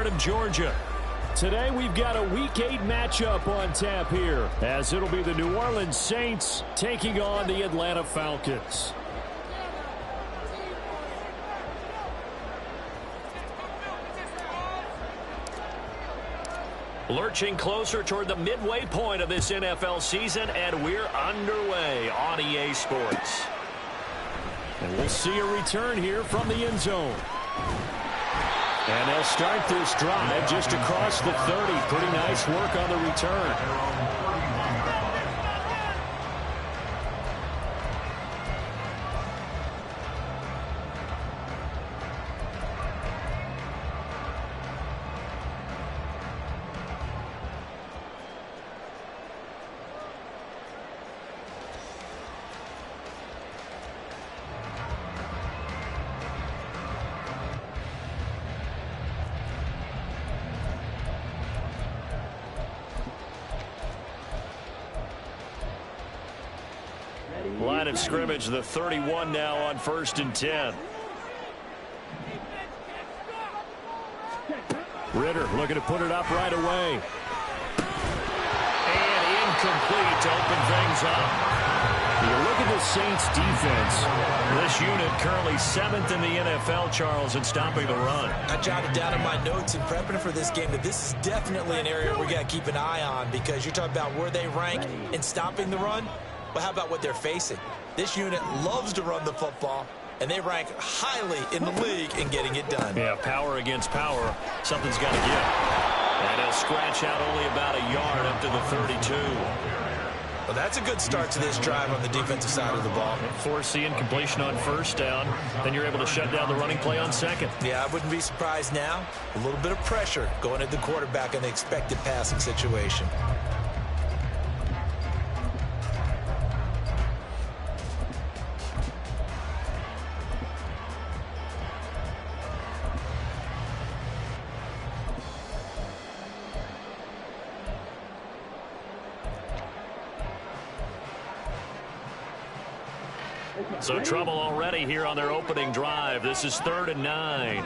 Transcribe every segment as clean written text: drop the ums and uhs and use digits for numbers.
of Georgia. Today we've got a Week 8 matchup on tap here, as it'll be the New Orleans Saints taking on the Atlanta Falcons. Lurching closer toward the midway point of this NFL season, and we're underway on EA Sports. And we'll see a return here from the end zone. And they'll start this drive just across the 30. Pretty nice work on the return. Line of scrimmage, the 31 now on 1st and 10. Ritter looking to put it up right away. And incomplete to open things up. You look at the Saints defense. This unit currently 7th in the NFL, Charles, in stopping the run. I jotted down in my notes in prepping for this game that this is definitely an area we got to keep an eye on, because you're talking about where they rank in stopping the run. Well, how about what they're facing? This unit loves to run the football, and they rank highly in the league in getting it done. Yeah, power against power. Something's got to give. And he'll scratch out only about a yard up to the 32. Well, that's a good start to this drive on the defensive side of the ball. Force the incompletion on 1st down. Then you're able to shut down the running play on 2nd. Yeah, I wouldn't be surprised now. A little bit of pressure going at the quarterback in the expected passing situation. So trouble already here on their opening drive. This is 3rd and 9.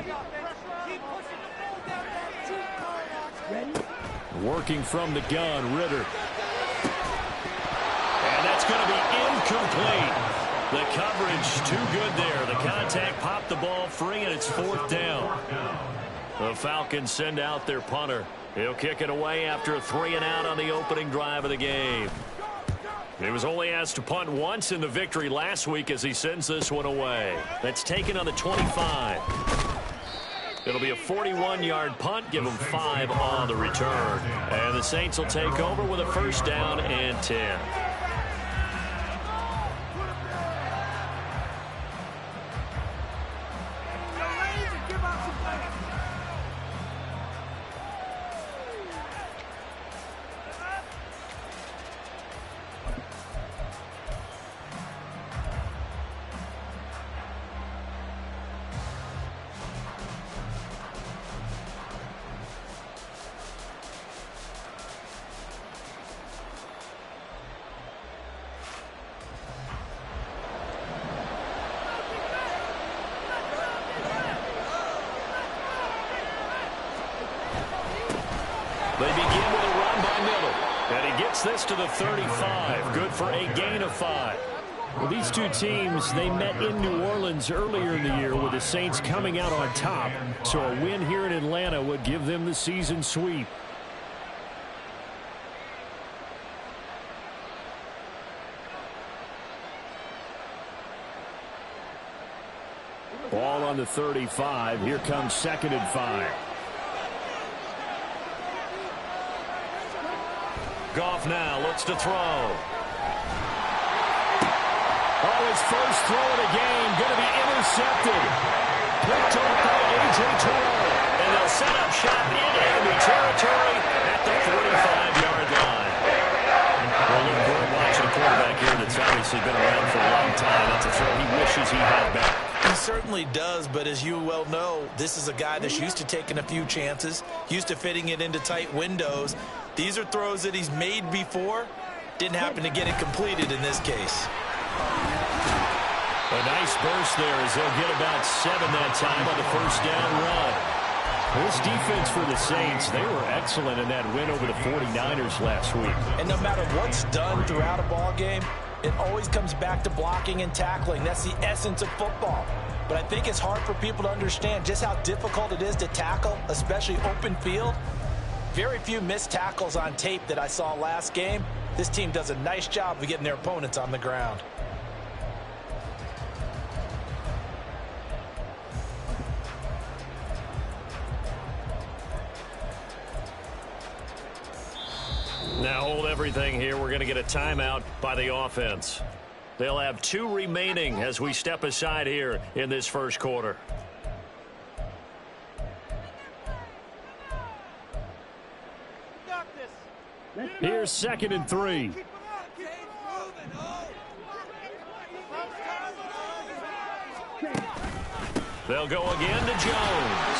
Working from the gun, Ritter. And that's going to be incomplete. The coverage too good there. The contact popped the ball free, and it's 4th down. The Falcons send out their punter. He'll kick it away after a 3-and-out on the opening drive of the game. He was only asked to punt once in the victory last week as he sends this one away. That's taken on the 25. It'll be a 41-yard punt, give him 5 on the return. And the Saints will take over with a 1st down and 10. They begin with a run by Miller. And he gets this to the 35. Good for a gain of 5. Well, these two teams, they met in New Orleans earlier in the year with the Saints coming out on top. So a win here in Atlanta would give them the season sweep. Ball on the 35. Here comes 2nd and 5. Goff now looks to throw. Oh, his first throw of the game going to be intercepted. Picked off by A.J. Terrell. And they'll set up shop in enemy territory at the 45-yard line. Well, look, we're watching a quarterback here that's obviously been around for a long time. That's a throw he wishes he had back. He certainly does, but as you well know, this is a guy that's used to taking a few chances, used to fitting it into tight windows. These are throws that he's made before. Didn't happen to get it completed in this case. A nice burst there as they'll get about 7 that time on the 1st down run. This defense for the Saints, they were excellent in that win over the 49ers last week. And no matter what's done throughout a ball game, it always comes back to blocking and tackling. That's the essence of football. But I think it's hard for people to understand just how difficult it is to tackle, especially open field. Very few missed tackles on tape that I saw last game. This team does a nice job of getting their opponents on the ground. Now hold everything here. We're going to get a timeout by the offense. They'll have 2 remaining as we step aside here in this first quarter. Here's 2nd and 3. They'll go again to Jones.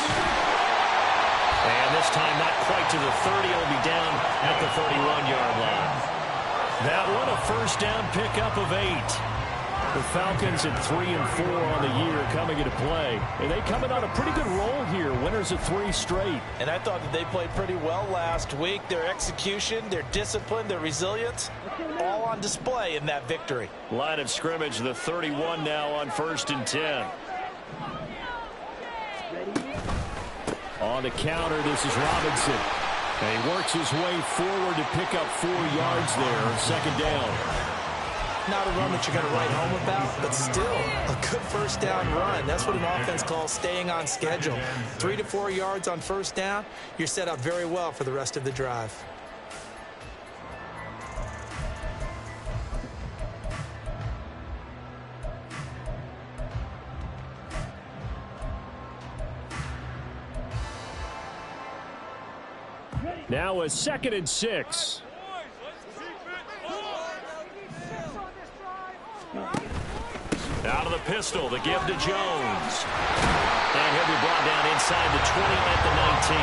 And this time not quite to the 30. It'll be down at the 31-yard line. That one a first down pickup of 8. The Falcons at 3 and 4 on the year coming into play. And they coming on a pretty good roll here. Winners of 3 straight. And I thought that they played pretty well last week. Their execution, their discipline, their resilience, all on display in that victory. Line of scrimmage, the 31 now on 1st and 10. On the counter, this is Robinson. And he works his way forward to pick up 4 yards there, 2nd down. Not a run that you're going to write home about, but still a good first down run. That's what an offense calls staying on schedule. 3 to 4 yards on first down, you're set up very well for the rest of the drive. Now a 2nd and 6. Out of the pistol, the give to Jones. And he'll be brought down inside the 20 at the 19.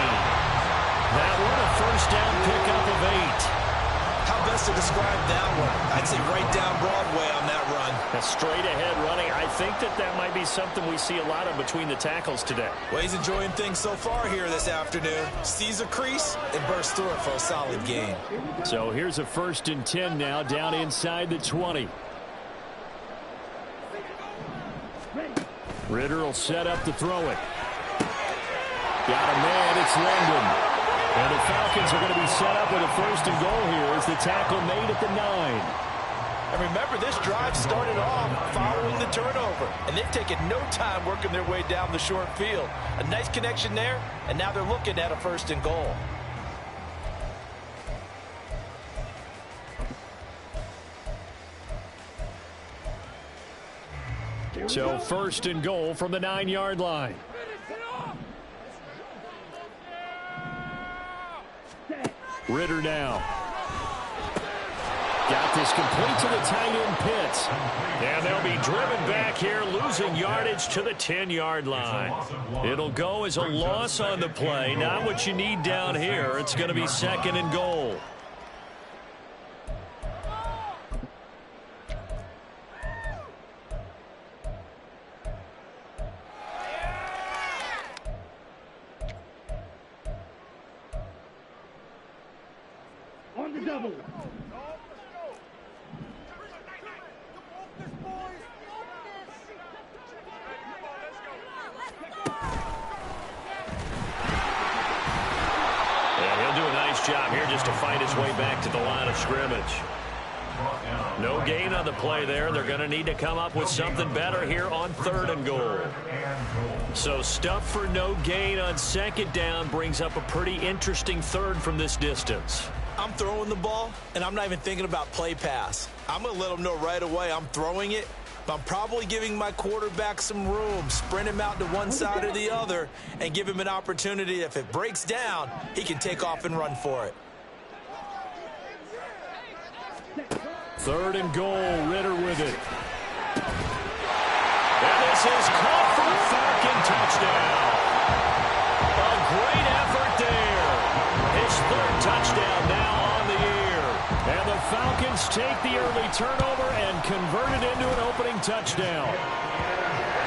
That one a first down pickup of 8. How best to describe that one? I'd say right down Broadway on that run. A straight ahead running. I think that might be something we see a lot of between the tackles today. Well, he's enjoying things so far here this afternoon. Sees a crease and bursts through it for a solid gain. So here's a 1st and 10 now down inside the 20. Ritter will set up to throw it. Got a man, it's London. And the Falcons are going to be set up with a 1st and goal here as the tackle made at the 9. And remember, this drive started off following the turnover. And they've taken no time working their way down the short field. A nice connection there, and now they're looking at a 1st and goal. So 1st and goal from the 9-yard line. Ritter now. Got this complete to the tight end Pitts. And they'll be driven back here, losing yardage to the 10-yard line. It'll go as a loss on the play. Not what you need down here. It's going to be 2nd and goal. On the double. And he'll do a nice job here just to find his way back to the line of scrimmage. No gain on the play there. They're going to need to come up with something better here on 3rd and goal. So stuff for no gain on 2nd down brings up a pretty interesting 3rd from this distance. I'm throwing the ball, and I'm not even thinking about play pass. I'm going to let them know right away I'm throwing it, but I'm probably giving my quarterback some room, sprint him out to one side or the other, and give him an opportunity. If it breaks down, he can take off and run for it. 3rd and goal, Ritter with it. And this is caught for a Falcon touchdown. A great effort there. His 3rd touchdown now on the year. And the Falcons take the early turnover and convert it into an opening touchdown.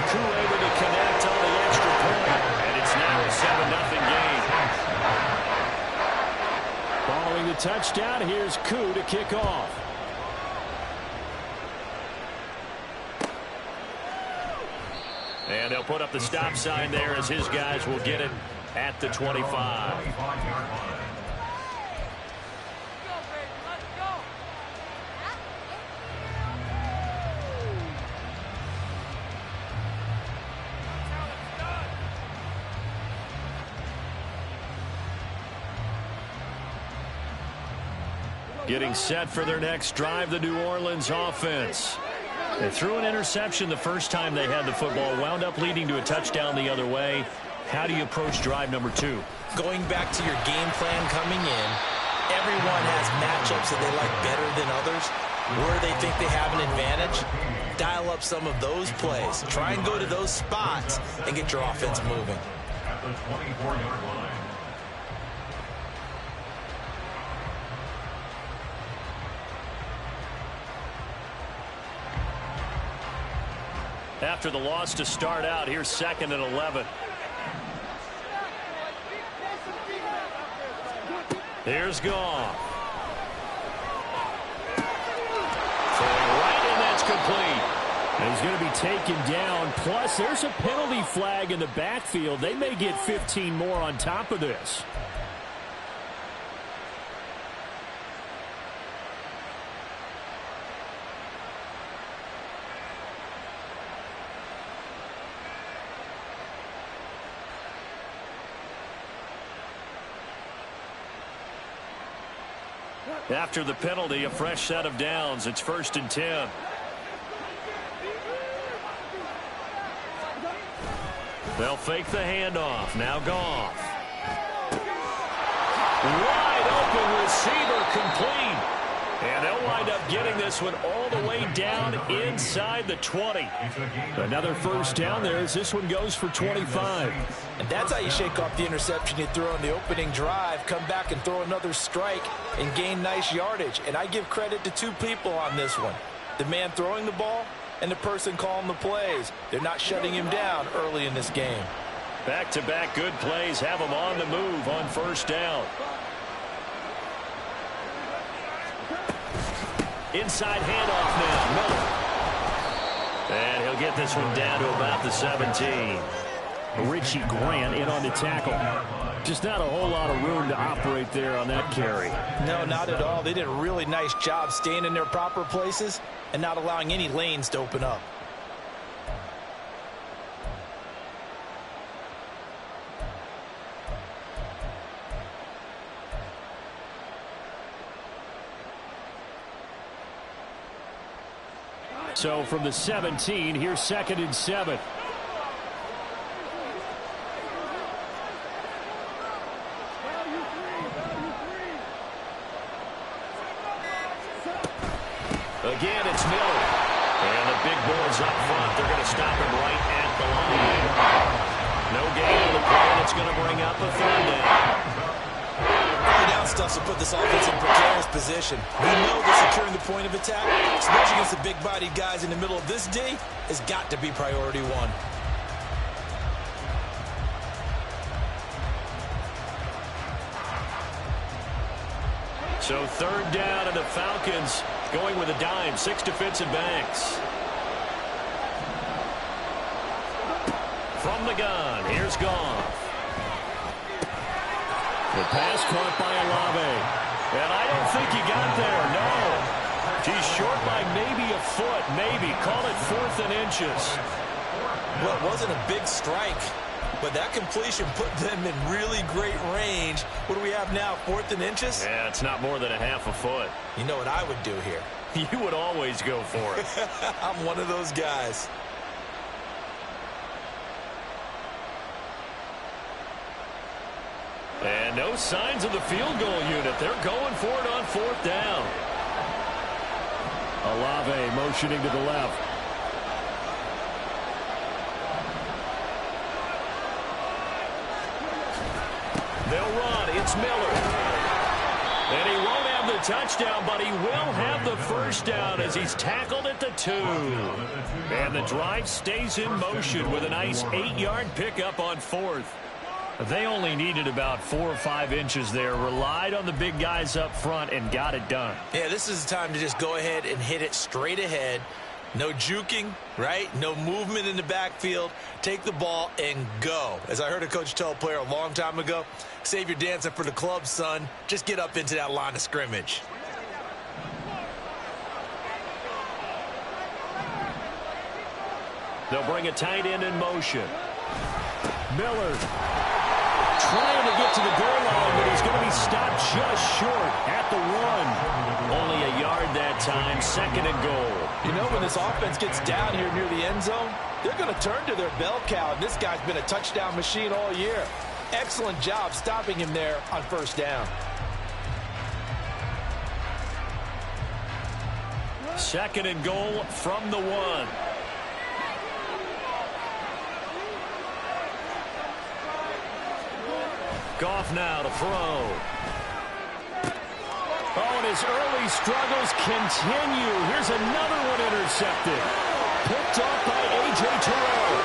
Crew able to connect on the extra point. And it's now a 7-0 game. the touchdown. Here's Koo to kick off. And they'll put up the stop sign there as his guys will get it at the 25. Getting set for their next drive, the New Orleans offense. They threw an interception the first time they had the football, wound up leading to a touchdown the other way. How do you approach drive number 2? Going back to your game plan coming in, everyone has matchups that they like better than others. Where they think they have an advantage, dial up some of those plays. Try and go to those spots and get your offense moving. At the 24-yard line. After the loss to start out, here's 2nd and 11. Here's Goff. Throwing right, and that's complete. And he's going to be taken down. Plus, there's a penalty flag in the backfield. They may get 15 more on top of this. After the penalty, a fresh set of downs. It's 1st and 10. They'll fake the handoff. Now Goff. Wide open receiver, complete. And they'll wind up getting this one all the way down inside the 20. Another first down there as this one goes for 25. And that's how you shake off the interception you threw on the opening drive, come back and throw another strike and gain nice yardage. And I give credit to 2 people on this one. The man throwing the ball and the person calling the plays. They're not shutting him down early in this game. Back-to-back good plays have him on the move on first down. Inside handoff now, Miller. And he'll get this one down to about the 17. Richie Grant in on the tackle. Just not a whole lot of room to operate there on that carry. No, not at all. They did a really nice job staying in their proper places and not allowing any lanes to open up. So from the 17, here's 2nd and 7. Again, it's Miller. And the big boys up front. They're going to stop him right at the line. No gain on the play, and it's going to bring up a 3rd down. Early down stuff to put this offense in precarious position. We know that securing the point of attack, especially against the big-bodied guys in the middle of this D, has got to be priority 1. So 3rd down, and the Falcons going with a dime. 6 defensive backs. From the gun, here's Goff. The pass caught by Olave. And I don't think he got there, no. He's short by maybe a foot, maybe. Call it 4th and inches. Well, it wasn't a big strike, but that completion put them in really great range. What do we have now, 4th and inches? Yeah, it's not more than a half a foot. You know what I would do here? You would always go for it. I'm one of those guys. And no signs of the field goal unit. They're going for it on 4th down. Olave motioning to the left. They'll run. It's Miller. And he won't have the touchdown, but he will have the first down as he's tackled at the 2. And the drive stays in motion with a nice 8-yard pickup on 4th. They only needed about 4 or 5 inches there, relied on the big guys up front, and got it done. Yeah, this is the time to just go ahead and hit it straight ahead. No juking, right? No movement in the backfield. Take the ball and go. As I heard a coach tell a player a long time ago, save your dancing for the club, son. Just get up into that line of scrimmage. They'll bring a tight end in motion. Miller trying to get to the goal line, but he's going to be stopped just short at the 1. Only a yard that time, 2nd and goal. You know, when this offense gets down here near the end zone, they're going to turn to their bell cow, and this guy's been a touchdown machine all year. Excellent job stopping him there on 1st down. 2nd and goal from the 1. Goff now to throw. Oh, and his early struggles continue. Here's another one intercepted. Picked off by A.J. Terrell.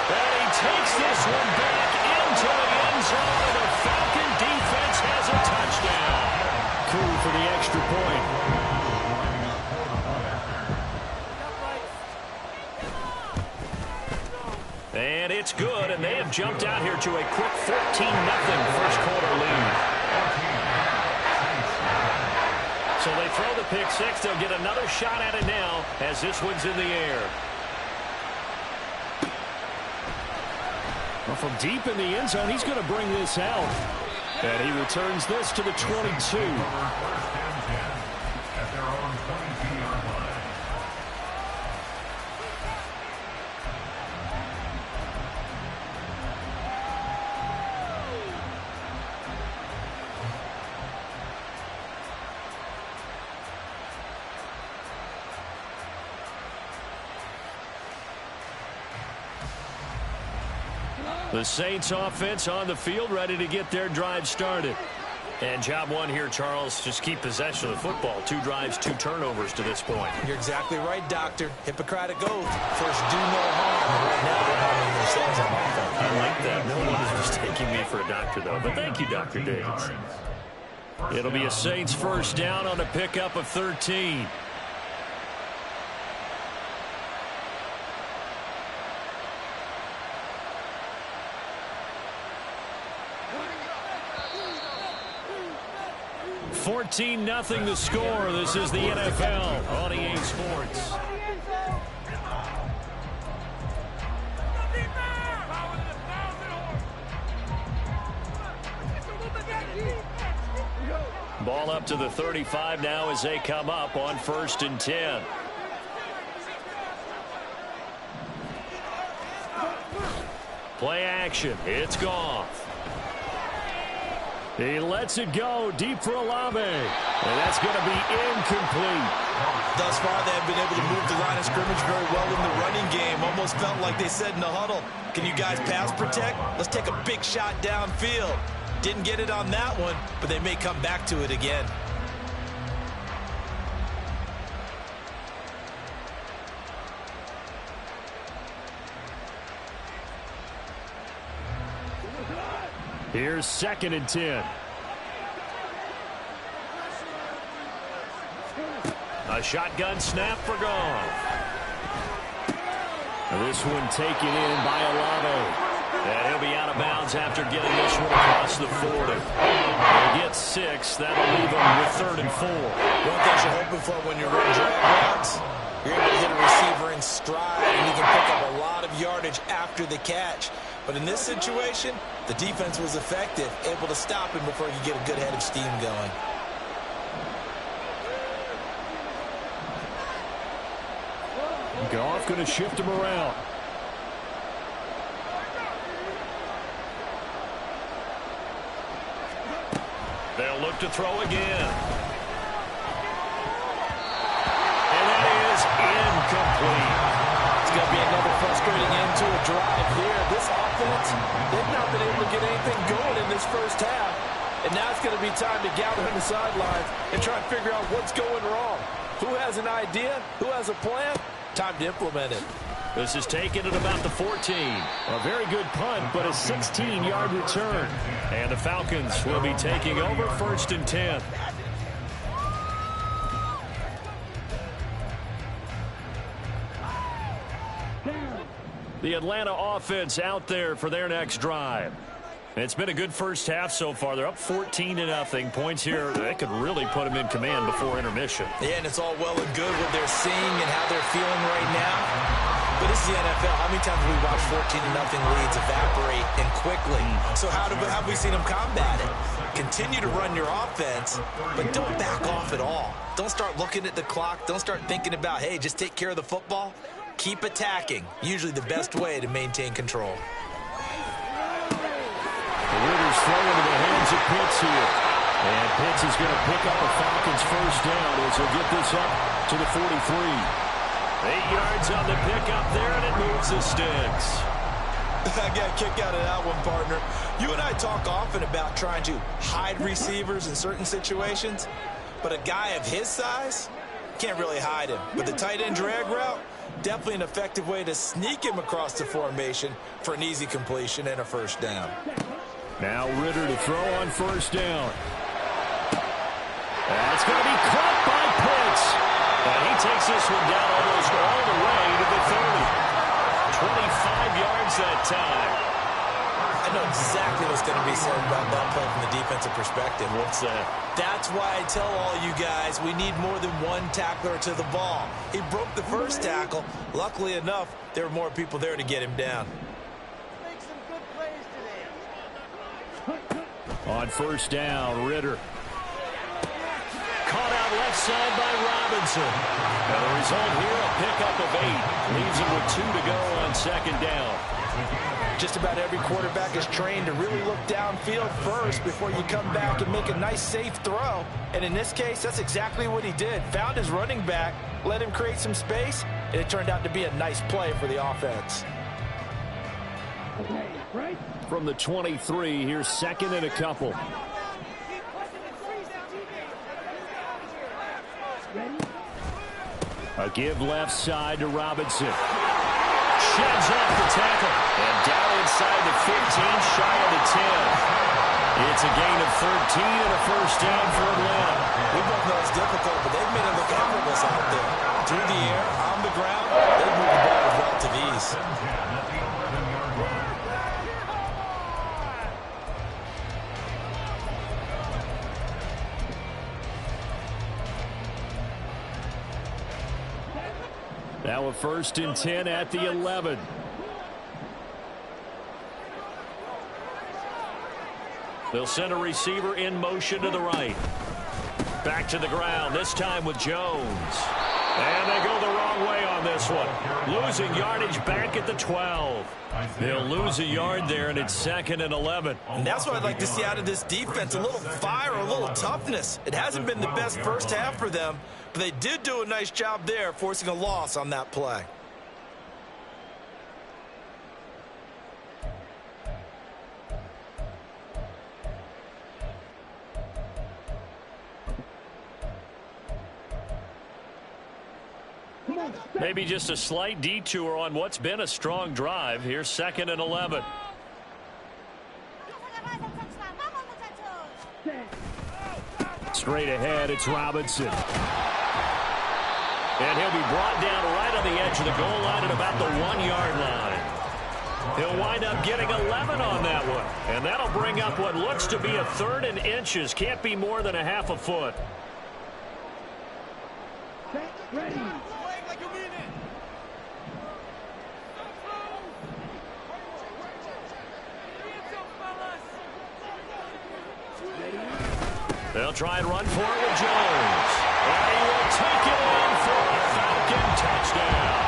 And he takes this one back into the end zone. The Falcon defense has a touchdown. Cool for the extra point. And it's good, and they have jumped out here to a quick 14-0 first quarter lead. So they throw the pick 6. They'll get another shot at it now as this one's in the air. Well, from deep in the end zone, he's going to bring this out. And he returns this to the 22. At their own 22-yard line. The Saints offense on the field, ready to get their drive started. And job one here, Charles, just keep possession of the football. 2 drives, 2 turnovers to this point. You're exactly right, Doctor. Hippocratic oath. First, do no harm. Right now, they're harming themselves on offense. I like that. No one is mistaking me for a doctor, though. But thank you, Dr. Davis. It'll be a Saints first down on a pickup of 13. $14-0 the score. This is the NFL on EA Sports. Ball up to the 35 now as they come up on 1st and 10. Play action. It's Goff. He lets it go deep for Olave. And that's going to be incomplete. Thus far, they have been able to move the line of scrimmage very well in the running game. Almost felt like they said in the huddle, can you guys pass protect? Let's take a big shot downfield. Didn't get it on that one, but they may come back to it again. Here's 2nd and 10. A shotgun snap for Goff. This one taken in by Olave. And he'll be out of bounds after getting this one across the 40. He'll get 6. That'll leave him with 3rd and 4. One thing you're hoping for when you run drag routes, you're able to hit a receiver in stride, and you can pick up a lot of yardage after the catch. But in this situation, the defense was effective, able to stop him before he could get a good head of steam going. Goff going to shift him around. They'll look to throw again. And that is incomplete. It's going to be another frustrating end to a drive here. This offense, they've not been able to get anything going in this first half. And now it's going to be time to gather on the sidelines and try and figure out what's going wrong. Who has an idea? Who has a plan? Time to implement it. This is taken at about the 14. A very good punt, but a 16-yard return. And the Falcons will be taking over 1st and 10. The Atlanta offense out there for their next drive. It's been a good first half so far. They're up 14-0. Points here, they could really put them in command before intermission. Yeah, and it's all well and good what they're seeing and how they're feeling right now. But this is the NFL. How many times have we watched 14-0 leads evaporate and quickly? So how have we seen them combat it? Continue to run your offense, but don't back off at all. Don't start looking at the clock. Don't start thinking about, hey, just take care of the football. Keep attacking. Usually the best way to maintain control. Ritter's throw into the hands of Pitts here. And Pitts is going to pick up a Falcons first down as he'll get this up to the 43. 8 yards on the pickup there, and it moves the sticks. I got a kick out of that one, partner. You and I talk often about trying to hide receivers in certain situations, but a guy of his size can't really hide him. But the tight end drag route, definitely an effective way to sneak him across the formation for an easy completion and a first down. Now Ritter to throw on first down. That's going to be caught by Pitts. And he takes this one down almost all the way to the 30. 25 yards that time. I know exactly what's going to be said about that play from the defensive perspective. What's that? That's why I tell all you guys we need more than one tackler to the ball. He broke the first tackle. Luckily enough, there were more people there to get him down. On first down, Ritter. Caught out left side by Robinson. And the result here, a pickup of 8. Leaves him with 2 to go on second down. Just about every quarterback is trained to really look downfield first before you come back and make a nice, safe throw. And in this case, that's exactly what he did. Found his running back, let him create some space, and it turned out to be a nice play for the offense. Okay, right? From the 23, here's second and a couple. A give left side to Robinson. Sheds off the tackle. And down inside the 15, shy of the 10. It's a gain of 13 and a first down for Atlanta. We both know it's difficult, but they've made it look effortless out there. Through the air, on the ground, they move the ball with relative ease. Now a 1st and 10 at the 11. They'll send a receiver in motion to the right. Back to the ground, this time with Jones. And they go the wrong way on this one. Losing yardage back at the 12. They'll lose a yard there, and it's 2nd and 11. And that's what I'd like to see out of this defense, a little fire, a little toughness. It hasn't been the best first half for them, but they did do a nice job there, forcing a loss on that play. Maybe just a slight detour on what's been a strong drive. Here's 2nd and 11. Straight ahead, it's Robinson. And he'll be brought down right on the edge of the goal line at about the 1-yard line. He'll wind up getting 11 on that one. And that'll bring up what looks to be a 3rd and inches. Can't be more than a half a foot. Ready. They'll try and run for it with Jones. And he will take it in for a Falcon touchdown.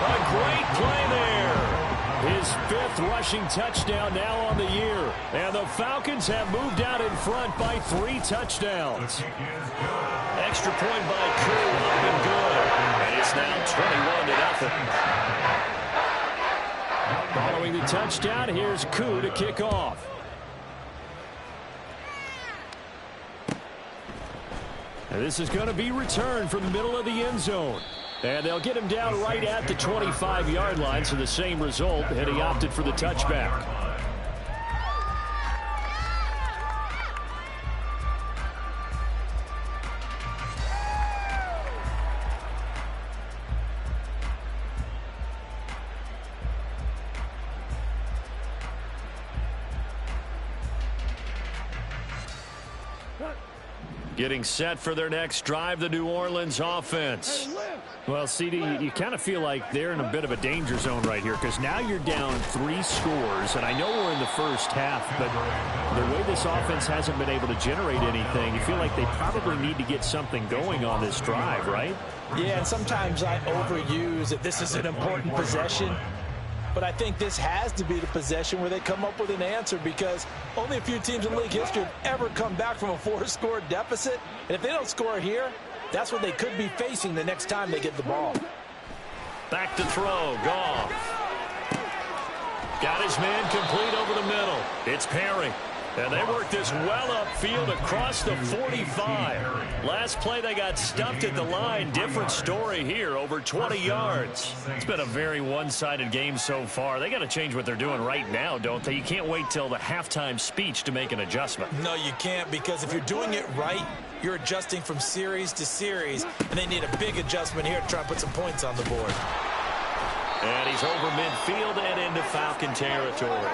A great play there. His 5th rushing touchdown now on the year. And the Falcons have moved out in front by 3 touchdowns. Extra point by Koo up and good. And it's now 21-0. Following the touchdown, here's Koo to kick off. And this is going to be returned from the middle of the end zone. And they'll get him down right at the 25-yard line, so the same result, and he opted for the touchback. Getting set for their next drive, the New Orleans offense. Well, CD, you kind of feel like they're in a bit of a danger zone right here because now you're down 3 scores, and I know we're in the first half, but the way this offense hasn't been able to generate anything, you feel like they probably need to get something going on this drive, right? Yeah, and sometimes I overuse that this is an important possession. But I think this has to be the possession where they come up with an answer because only a few teams in league history have ever come back from a 4-score deficit. And if they don't score here, that's what they could be facing the next time they get the ball. Back to throw. Goff. Got his man complete over the middle. It's Perry. And they work this well upfield across the 45. Last play they got stuffed at the line. Different story here, over 20 yards. It's been a very one-sided game so far. They got to change what they're doing right now, don't they? You can't wait till the halftime speech to make an adjustment. No, you can't, because if you're doing it right, you're adjusting from series to series, and they need a big adjustment here to try and put some points on the board. And he's over midfield and into Falcon territory.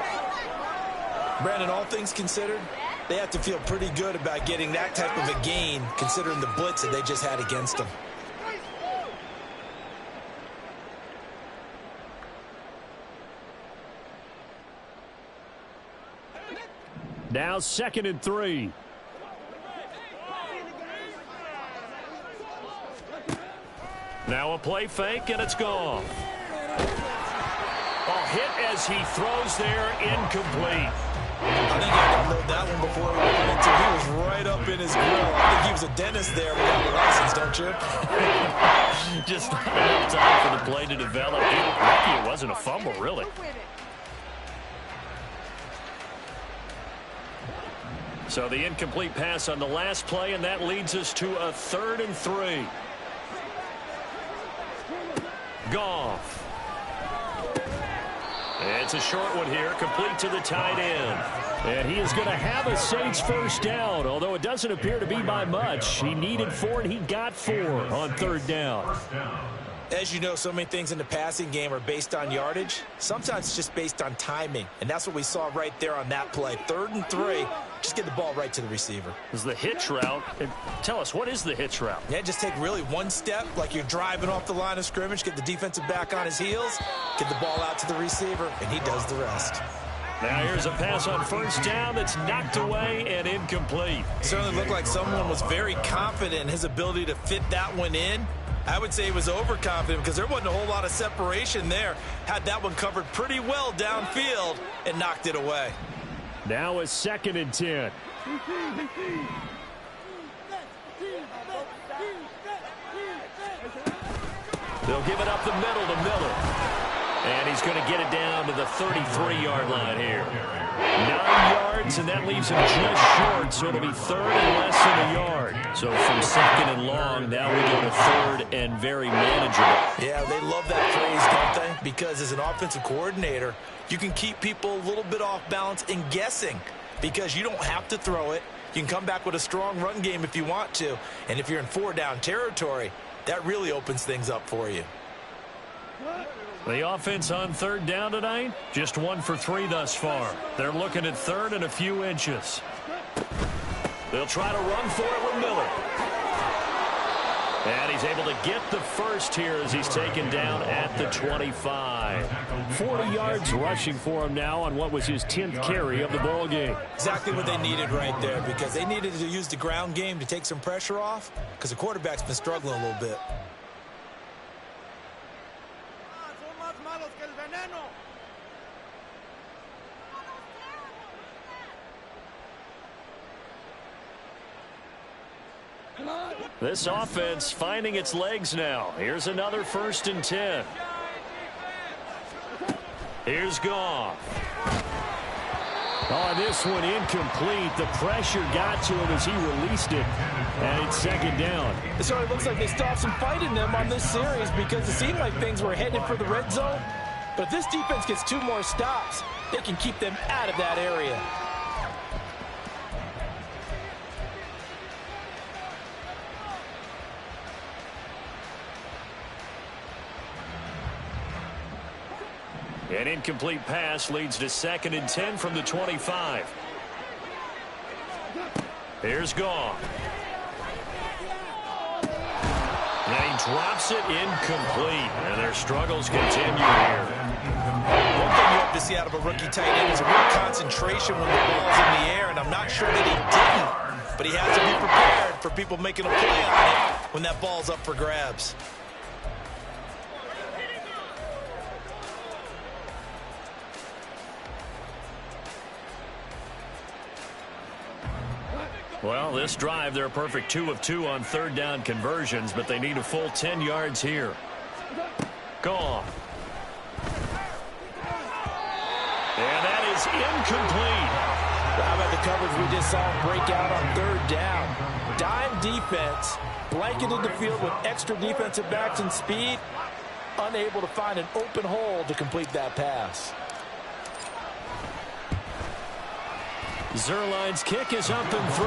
Brandon, all things considered, they have to feel pretty good about getting that type of a gain, considering the blitz that they just had against them. Now 2nd and 3. Now a play fake, and it's gone. Ball hit as he throws there, incomplete. I think I can load that one before he went into. He was right up in his grill. I think he was a dentist there without the license, don't you? Just not enough time for the play to develop. Lucky it wasn't a fumble, really. So the incomplete pass on the last play, and that leads us to a 3rd and 3. Goff. It's a short one here, complete to the tight end. And he is going to have a Saints first down, although it doesn't appear to be by much. He needed 4, and he got 4 on 3rd down. As you know, so many things in the passing game are based on yardage. Sometimes it's just based on timing, and that's what we saw right there on that play. 3rd and 3, just get the ball right to the receiver. This is the hitch route. And tell us, what is the hitch route? Yeah, just take really one step, like you're driving off the line of scrimmage, get the defensive back on his heels, get the ball out to the receiver, and he does the rest. Now here's a pass on 1st down that's knocked away and incomplete. Certainly looked like someone was very confident in his ability to fit that one in. I would say he was overconfident because there wasn't a whole lot of separation there. Had that one covered pretty well downfield and knocked it away. Now a 2nd and 10. They'll give it up the middle to Miller. And he's going to get it down to the 33-yard line here. 9 yards, and that leaves him just short, so it'll be 3rd and less than a yard. So from 2nd and long, now we go to 3rd and very manageable. Yeah, they love that phrase, don't they? Because as an offensive coordinator, you can keep people a little bit off balance and guessing because you don't have to throw it. You can come back with a strong run game if you want to. And if you're in 4-down territory, that really opens things up for you. The offense on 3rd down tonight, just 1 for 3 thus far. They're looking at 3rd and a few inches. They'll try to run for it with Miller. And he's able to get the first here as he's taken down at the 25. 40 yards rushing for him now on what was his 10th carry of the ball game. Exactly what they needed right there because they needed to use the ground game to take some pressure off because the quarterback's been struggling a little bit. This offense finding its legs now. Here's another 1st and 10. Here's Goff. Oh, this one incomplete. The pressure got to him as he released it, and it's second down. So it looks like they still have some fight in them on this series because it seemed like things were headed for the red zone. But if this defense gets 2 more stops, they can keep them out of that area. An incomplete pass leads to 2nd and 10 from the 25. Here's Goff. And he drops it incomplete. And their struggles continue here. One thing you have to see out of a rookie tight end is a real concentration when the ball's in the air, and I'm not sure that he didn't, but he has to be prepared for people making a play on it when that ball's up for grabs. Well, this drive, they're a perfect 2 of 2 on 3rd down conversions, but they need a full 10 yards here. Goff. And that is incomplete. How about the coverage we just saw break out on 3rd down? Dime defense, blanketed the field with extra defensive backs and speed, unable to find an open hole to complete that pass. Zerline's kick is up and through,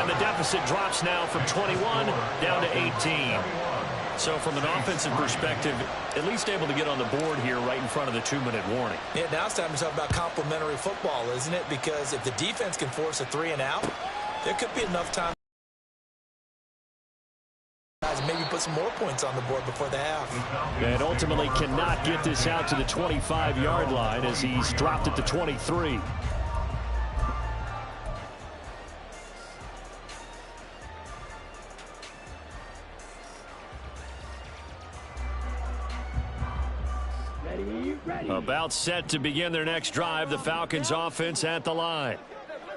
and the deficit drops now from 21 down to 18. So from an offensive perspective, at least able to get on the board here right in front of the 2-minute warning. Yeah, now it's time to talk about complementary football, isn't it? Because if the defense can force a 3 and out, there could be enough time to maybe put some more points on the board before the half. And ultimately cannot get this out to the 25-yard line as he's dropped it to 23. About set to begin their next drive, the Falcons offense at the line.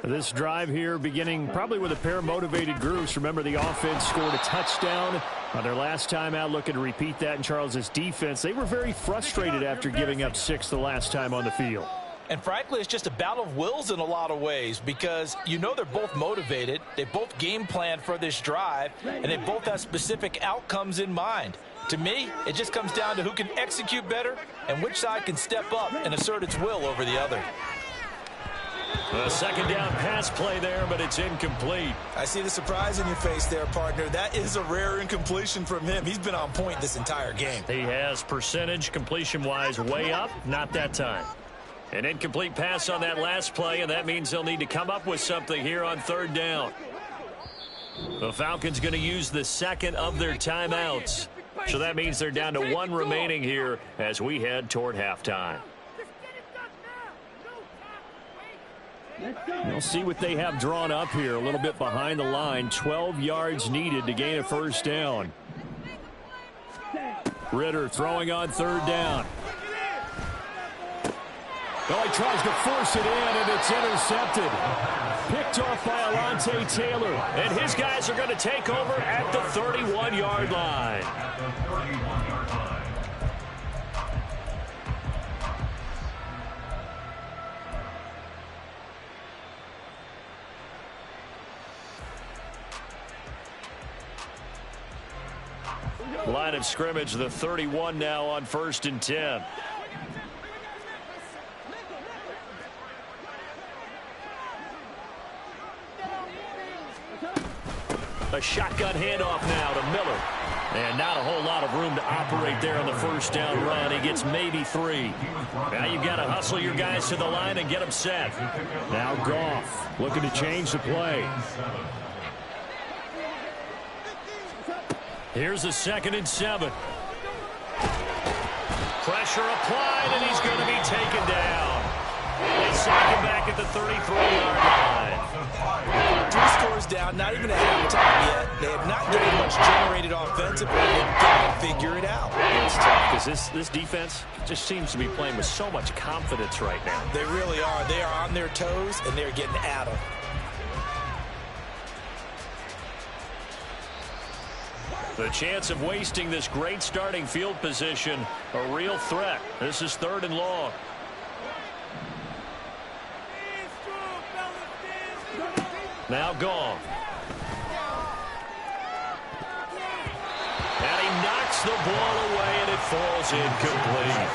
This drive here beginning probably with a pair of motivated groups. Remember, the offense scored a touchdown on their last time out, looking to repeat that in Charles's defense. They were very frustrated after giving up 6 the last time on the field. And frankly, it's just a battle of wills in a lot of ways because you know they're both motivated. They both game planned for this drive, and they both have specific outcomes in mind. To me, it just comes down to who can execute better and which side can step up and assert its will over the other. A 2nd down pass play there, but it's incomplete. I see the surprise in your face there, partner. That is a rare incompletion from him. He's been on point this entire game. He has percentage completion-wise way up, not that time. An incomplete pass on that last play, and that means they'll need to come up with something here on 3rd down. The Falcons going to use the 2nd of their timeouts. So that means they're down to 1 remaining here as we head toward halftime. We'll see what they have drawn up here. A little bit behind the line. 12 yards needed to gain a 1st down. Ritter throwing on 3rd down. Oh, he tries to force it in, and it's intercepted. Picked off by Alontae Taylor. And his guys are going to take over at the 31-yard line. Line of scrimmage, the 31 now on 1st and 10. A shotgun handoff now to Miller. And not a whole lot of room to operate there on the 1st down run. He gets maybe 3. Now you've got to hustle your guys to the line and get them set. Now Goff looking to change the play. Here's a 2nd and 7. Pressure applied, and he's going to be taken down. They sack him back at the 33-yard line. 3 scores down, not even at halftime yet. They have not getting much generated offensively. They've got to figure it out. It's tough because this defense just seems to be playing with so much confidence right now. They really are. They are on their toes, and they're getting at them. The chance of wasting this great starting field position, a real threat. This is 3rd and long. Now Goff. And he knocks the ball away, and it falls incomplete.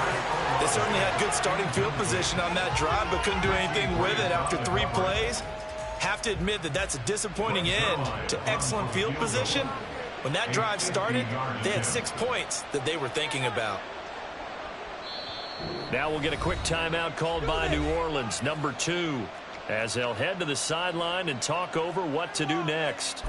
They certainly had good starting field position on that drive, but couldn't do anything with it after 3 plays. Have to admit that that's a disappointing end to excellent field position. When that drive started, they had 6 points that they were thinking about. Now we'll get a quick timeout called by New Orleans, number 2, as they'll head to the sideline and talk over what to do next.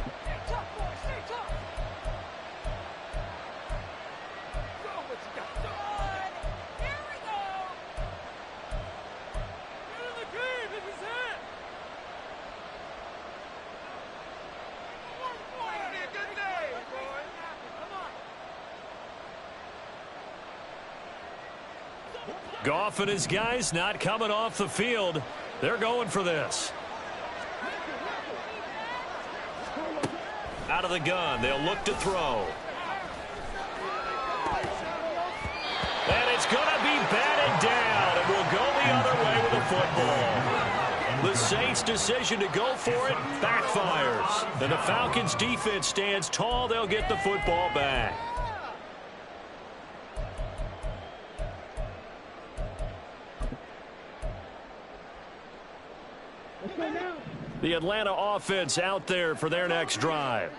Goff and his guys not coming off the field. They're going for this. Out of the gun, they'll look to throw. And it's going to be batted down, and will go the other way with the football. The Saints' decision to go for it backfires. And the Falcons' defense stands tall. They'll get the football back. The Atlanta offense out there for their next drive.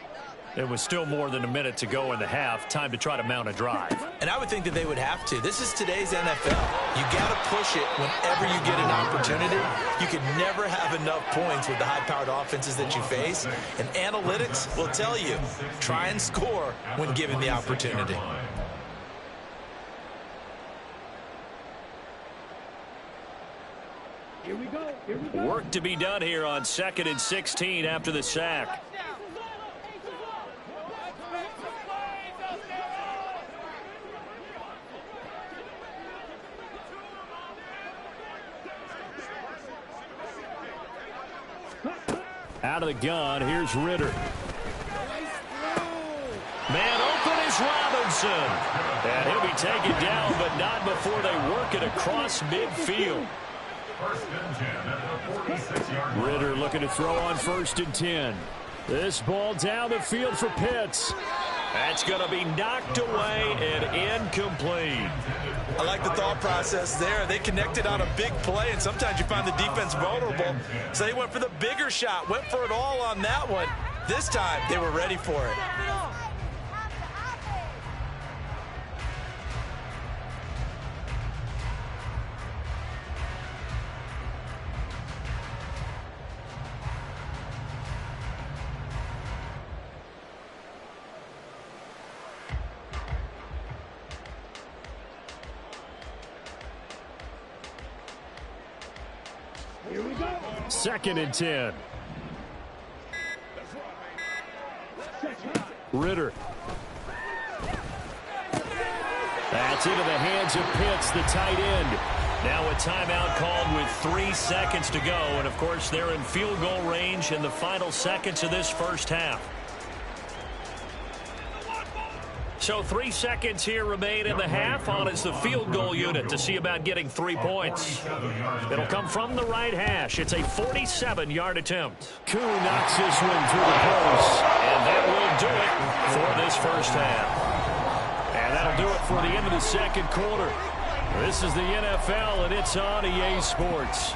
It was still more than a minute to go in the half. Time to try to mount a drive. And I would think that they would have to. This is today's NFL. You got to push it whenever you get an opportunity. You can never have enough points with the high-powered offenses that you face. And analytics will tell you, try and score when given the opportunity. Here we go. Here we go. Work to be done here on 2nd and 16 after the sack. Out of the gun, here's Ritter. Man open is Robinson. And he'll be taken down, but not before they work it across midfield. Ritter looking to throw on 1st and 10. This ball down the field for Pitts. That's going to be knocked away and incomplete. I like the thought process there. They connected on a big play, and sometimes you find the defense vulnerable. So they went for the bigger shot, went for it all on that one. This time, they were ready for it. Here we go. 2nd and 10. Ritter. That's into the hands of Pitts, the tight end. Now a timeout called with 3 seconds to go. And, of course, they're in field goal range in the final seconds of this first half. So 3 seconds here remain in the half. On is the field goal unit to see about getting 3 points. It'll come from the right hash. It's a 47-yard attempt. Koo knocks this one through the post. And that will do it for this first half. And that'll do it for the end of the second quarter. This is the NFL, and it's on EA Sports.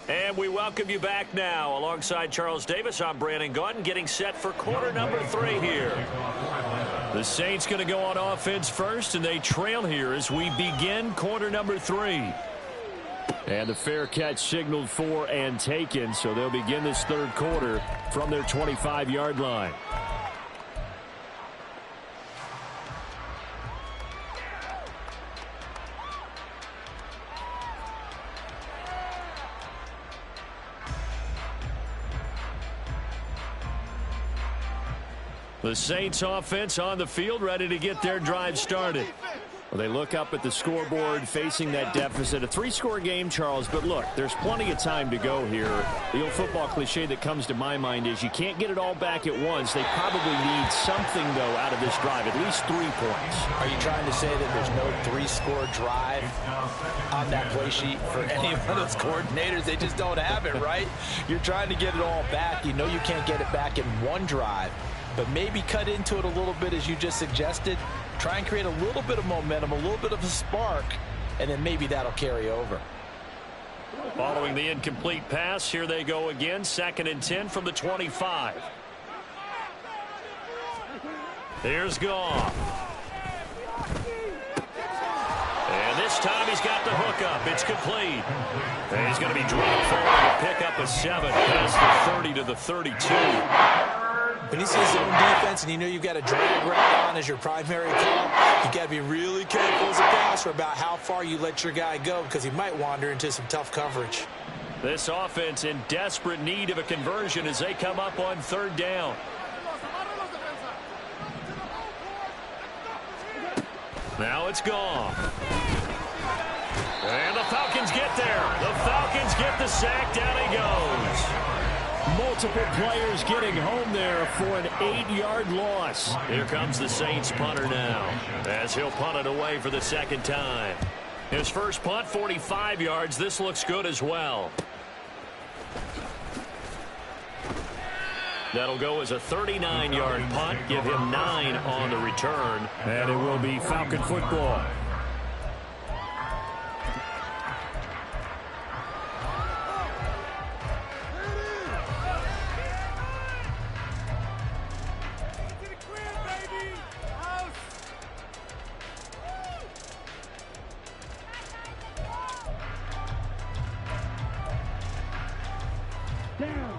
And we welcome you back now. Alongside Charles Davis, I'm Brandon Gaudin, getting set for quarter number 3 here. The Saints going to go on offense first, and they trail here as we begin quarter number 3. And the fair catch signaled for and taken, so they'll begin this third quarter from their 25-yard line. The Saints offense on the field, ready to get their drive started. Well, they look up at the scoreboard facing that deficit. A 3-score game, Charles, but look, there's plenty of time to go here. The old football cliche that comes to my mind is you can't get it all back at once. They probably need something, though, out of this drive, at least 3 points. Are you trying to say that there's no 3-score drive on that play sheet for any one of those coordinators? They just don't have it, right? You're trying to get it all back. You know you can't get it back in one drive, but maybe cut into it a little bit as you just suggested. Try and create a little bit of momentum, a little bit of a spark, and then maybe that'll carry over. Following the incomplete pass, here they go again. 2nd and 10 from the 25. Here's Goff. And this time he's got the hook up. It's complete. And he's going to be dropped forward to pick up a 7 past the 30 to the 32. When he sees zone defense and you know you've got a drag route on as your primary call, you got to be really careful as a passer about how far you let your guy go because he might wander into some tough coverage. This offense in desperate need of a conversion as they come up on 3rd down. Now it's gone. And the Falcons get there. The Falcons get the sack. Down he goes. Multiple players getting home there for an 8-yard loss. Here comes the Saints punter now as he'll punt it away for the 2nd time. His first punt, 45 yards. This looks good as well. That'll go as a 39-yard punt. Give him 9 on the return. And it will be Falcon football.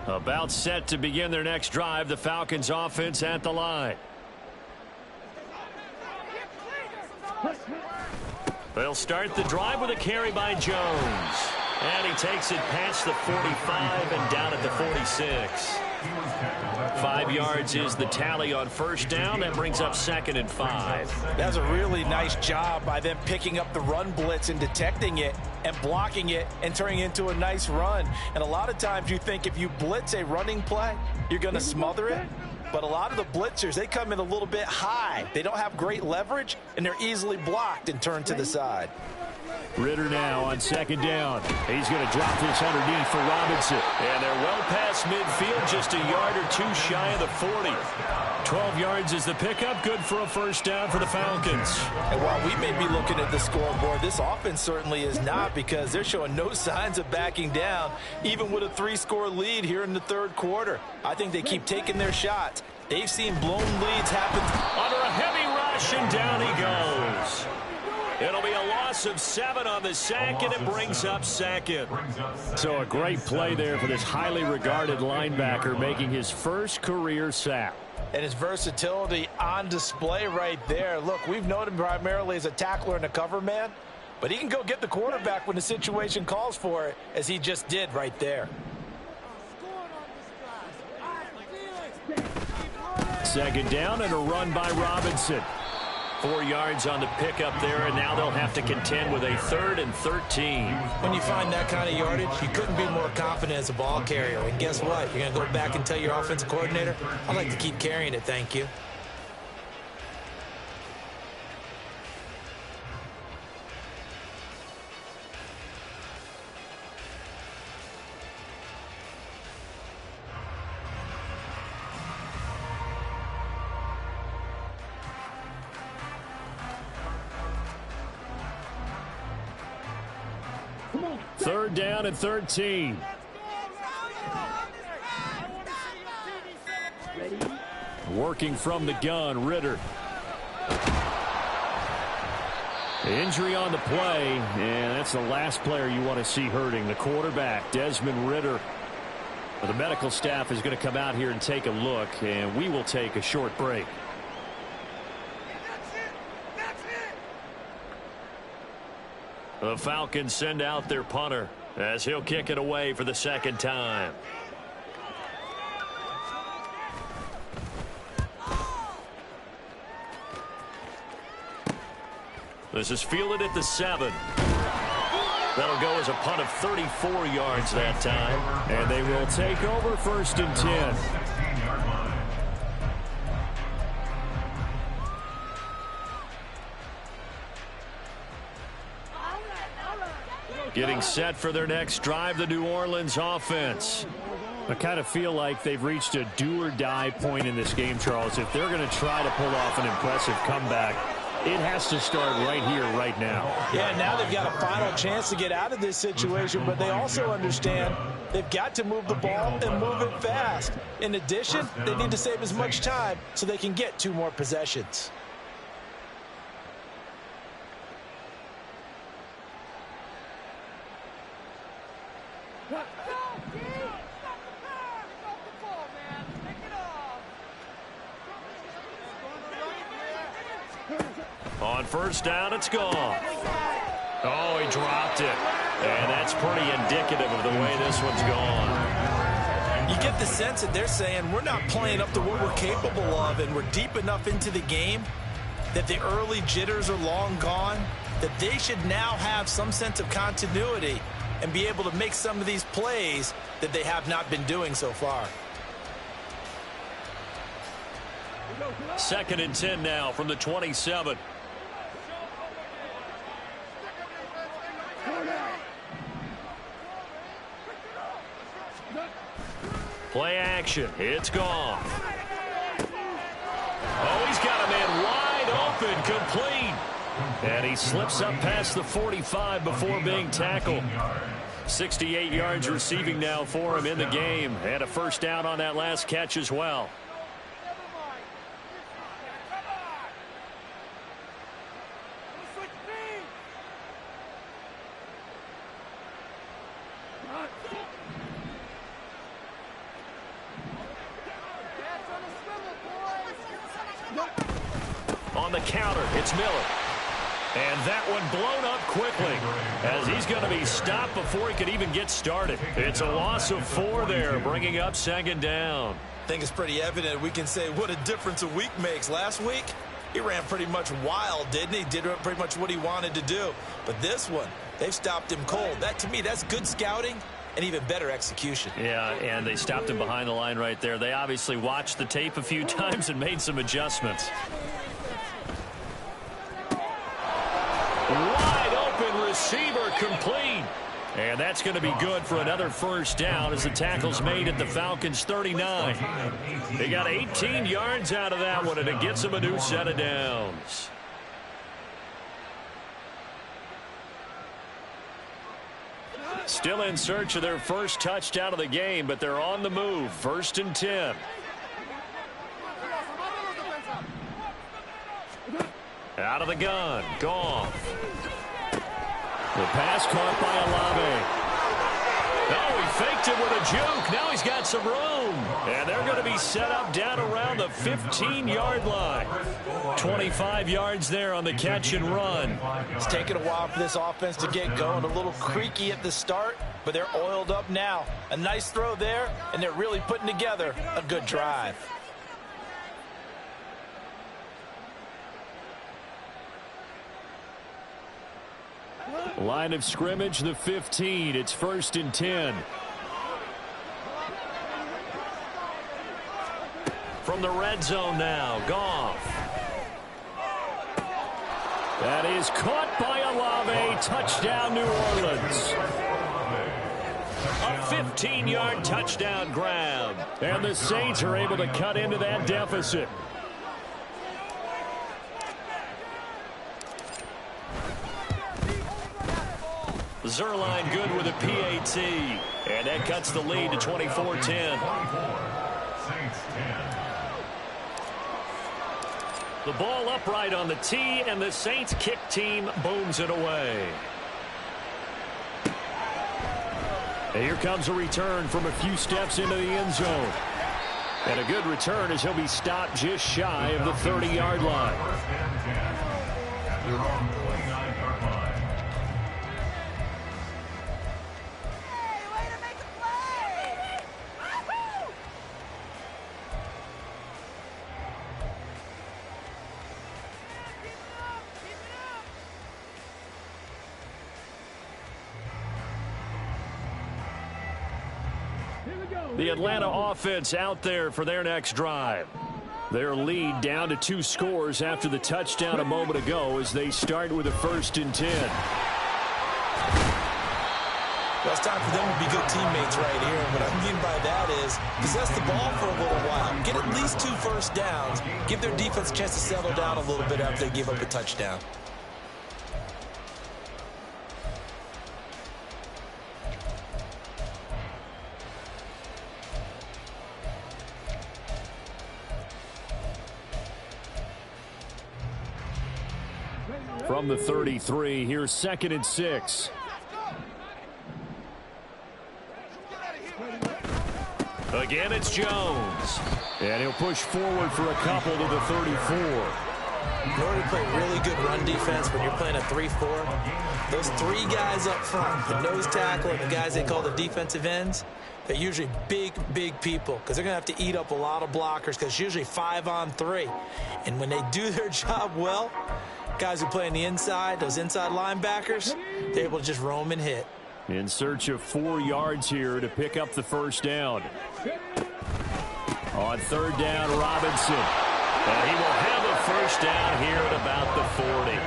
About set to begin their next drive. The Falcons offense at the line. They'll start the drive with a carry by Jones. And he takes it past the 45 and down at the 46. 5 yards is the tally on 1st down. That brings up 2nd and 5. That's a really nice job by them picking up the run blitz and detecting it and blocking it and turning it into a nice run. And a lot of times you think if you blitz a running play, you're going to smother it. But a lot of the blitzers, they come in a little bit high. They don't have great leverage, and they're easily blocked and turned to the side. Ritter now on 2nd down. He's going to drop this underneath for Robinson. And they're well past midfield, just a yard or 2 shy of the 40. 12 yards is the pickup, good for a 1st down for the Falcons. And while we may be looking at the scoreboard, this offense certainly is not, because they're showing no signs of backing down, even with a 3-score lead here in the 3rd quarter. I think they keep taking their shots. They've seen blown leads happen. Under a heavy rush, and down he goes. It'll be a loss of 7 on the sack, and it brings up 2nd. So a great play there for this highly regarded linebacker, making his first career sack. And his versatility on display right there. Look, we've known him primarily as a tackler and a cover man, but he can go get the quarterback when the situation calls for it, as he just did right there. 2nd down and a run by Robinson. 4 yards on the pickup there, and now they'll have to contend with a 3rd and 13. When you find that kind of yardage, you couldn't be more confident as a ball carrier. And guess what? You're going to go back and tell your offensive coordinator, I'd like to keep carrying it, thank you. Third down and 13. Working from the gun, Ritter. Injury on the play, and that's the last player you want to see hurting. The quarterback, Desmond Ritter. The medical staff is going to come out here and take a look, and we will take a short break. The Falcons send out their punter as he'll kick it away for the 2nd time. This is fielded at the 7. That'll go as a punt of 34 yards that time. And they will take over 1st and 10. 16-yard line. Getting set for their next drive, the New Orleans offense. I kind of feel like they've reached a do-or-die point in this game, Charles. If they're going to try to pull off an impressive comeback, it has to start right here, right now. Yeah, now they've got a final chance to get out of this situation, but they also understand they've got to move the ball and move it fast. In addition, they need to save as much time so they can get 2 more possessions. On 1st down, it's gone. Oh, he dropped it. And that's pretty indicative of the way this one's gone. You get the sense that they're saying we're not playing up to what we're capable of, and we're deep enough into the game that the early jitters are long gone, that they should now have some sense of continuity and be able to make some of these plays that they have not been doing so far. 2nd and 10 now from the 27. Play action. It's gone. Oh, he's got a man wide open, complete. And he slips up past the 45 before being tackled. 68 yards receiving now for him in the game. And a 1st down on that last catch as well. On the counter, it's Miller. And that one blown up quickly as he's going to be stopped before he could even get started. It's a loss of 4 there, bringing up 2nd down. I think it's pretty evident we can say what a difference a week makes. Last week, he ran pretty much wild, didn't he? Did pretty much what he wanted to do. But this one, they've stopped him cold. That, to me, that's good scouting and even better execution. Yeah, and they stopped him behind the line right there. They obviously watched the tape a few times and made some adjustments. Wide open receiver, complete. And that's going to be good for another 1st down as the tackle's made at the Falcons' 39. They got 18 yards out of that one, and it gets them a new set of downs. Still in search of their 1st touchdown of the game, but they're on the move. 1st and 10. Out of the gun. Gone. The pass caught by Olave. Oh, he faked it with a juke. Now he's got some room. And they're going to be set up down around the 15-yard line. 25 yards there on the catch and run. It's taken a while for this offense to get going. A little creaky at the start, but they're oiled up now. A nice throw there, and they're really putting together a good drive. Line of scrimmage, the 15. It's 1st and 10. From the red zone now, Goff. That is caught by Olave. Touchdown, New Orleans. A 15-yard touchdown grab. And the Saints are able to cut into that deficit. Zerline good with a PAT. And that cuts the lead to 24-10. The ball upright on the tee, and the Saints kick team booms it away. And here comes a return from a few steps into the end zone. And a good return as he'll be stopped just shy of the 30-yard line. The Atlanta offense out there for their next drive. Their lead down to 2 scores after the touchdown a moment ago as they start with a 1st and 10. Well, it's time for them to be good teammates right here. And what I mean by that is possess the ball for a little while. Get at least 2 first downs. Give their defense a chance to settle down a little bit after they give up a touchdown. From the 33, here's 2nd and 6. Again, it's Jones. And he'll push forward for a couple to the 34. In order to play really good run defense when you're playing a 3-4, those 3 guys up front, the nose tackle and the guys they call the defensive ends, they're usually big people because they're going to have to eat up a lot of blockers because it's usually 5 on 3. And when they do their job well, guys who play on the inside, those inside linebackers, they're able to just roam and hit. In search of 4 yards here to pick up the 1st down. On 3rd down, Robinson. And he will have a 1st down here at about the 40.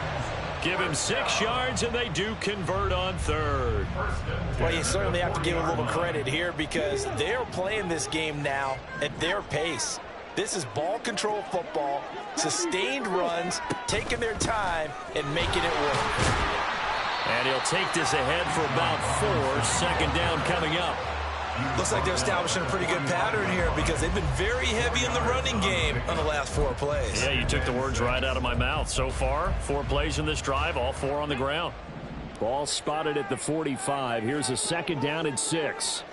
Give him 6 yards, and they do convert on 3rd. Well, you certainly have to give a little credit here because they're playing this game now at their pace. This is ball control football, sustained runs, taking their time, and making it work. And he'll take this ahead for about 4. 2nd down coming up. Looks like they're establishing a pretty good pattern here because they've been very heavy in the running game on the last 4 plays. Yeah, you took the words right out of my mouth. So far, 4 plays in this drive, all 4 on the ground. Ball spotted at the 45. Here's a 2nd down and 6.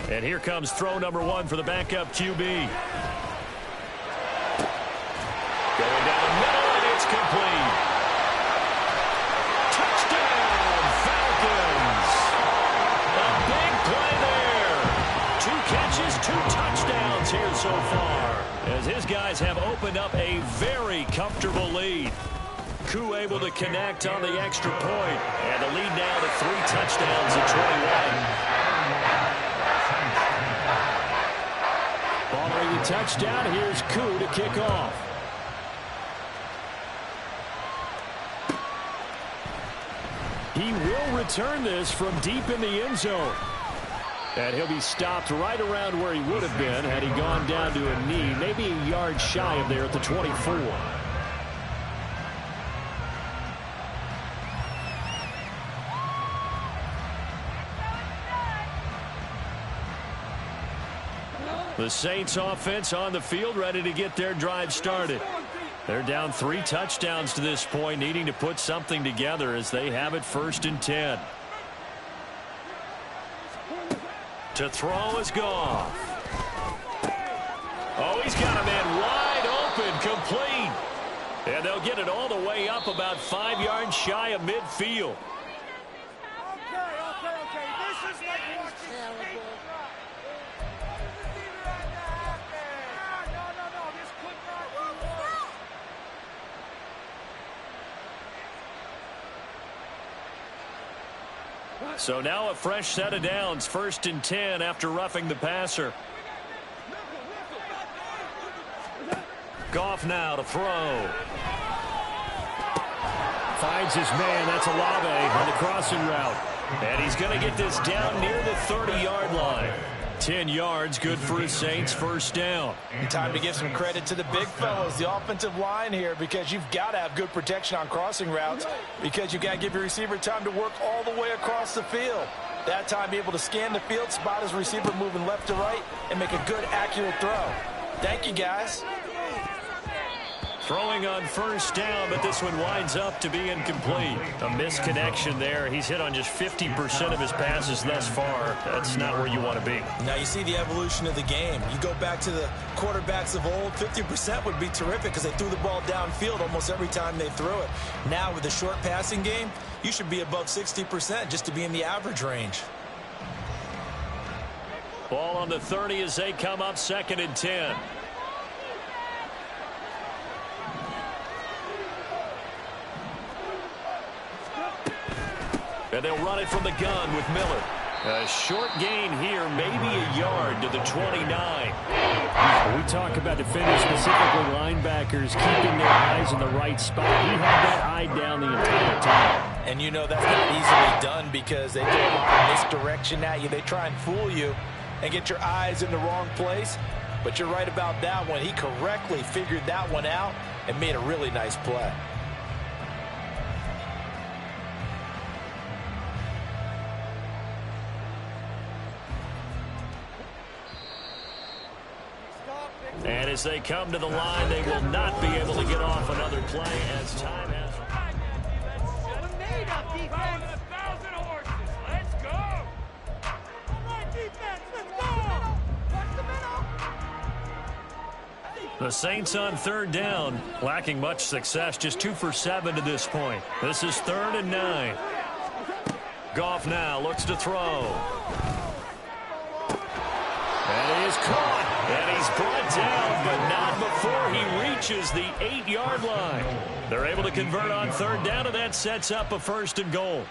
And here comes throw number 1 for the backup QB. Going down the middle, and it's complete. Touchdown, Falcons. A big play there. 2 catches, 2 touchdowns here so far, as his guys have opened up a very comfortable lead. Koo able to connect on the extra point, and the lead now to 3 touchdowns at 21. Following the touchdown, here's Koo to kick off. He will return this from deep in the end zone. And he'll be stopped right around where he would have been had he gone down to a knee, maybe a yard shy of there at the 24. The Saints offense on the field, ready to get their drive started. They're down 3 touchdowns to this point, needing to put something together as they have it 1st and 10. To throw is Goff. Oh, he's got a man wide open, complete. And they'll get it all the way up about 5 yards shy of midfield. Okay. This is like watching. No. This could not be worse. So now a fresh set of downs, 1st and 10 after roughing the passer. Goff now to throw. Finds his man. That's Olave on the crossing route. And he's going to get this down near the 30-yard line. 10 yards, good for his Saints, 1st down. Time to give some credit to the big fellas, the offensive line here, because you've got to have good protection on crossing routes because you've got to give your receiver time to work all the way across the field. That time be able to scan the field, spot his receiver moving left to right, and make a good, accurate throw. Thank you, guys. Throwing on 1st down, but this one winds up to be incomplete. A misconnection there. He's hit on just 50% of his passes thus far. That's not where you want to be. Now you see the evolution of the game. You go back to the quarterbacks of old, 50% would be terrific because they threw the ball downfield almost every time they threw it. Now with the short passing game, you should be above 60% just to be in the average range. Ball on the 30 as they come up 2nd and 10. And they'll run it from the gun with Miller. A short gain here, maybe a yard to the 29. We talk about defenders, specifically linebackers, keeping their eyes in the right spot. He had that eye down the entire time. And you know that's not easily done because they throw a lot of misdirection at you. They try and fool you and get your eyes in the wrong place. But you're right about that one. He correctly figured that one out and made a really nice play. And as they come to the line, they will not be able to get off another play as time has. We're made of defense. 1,000 horses. Let's go. All right, defense. Let's go. Watch the middle. The Saints on third down, lacking much success, just 2 for 7 to this point. This is 3rd and 9. Goff now looks to throw. And he is caught. And he's brought down, but not before he reaches the 8-yard line. They're able to convert on third down, and that sets up a 1st and goal.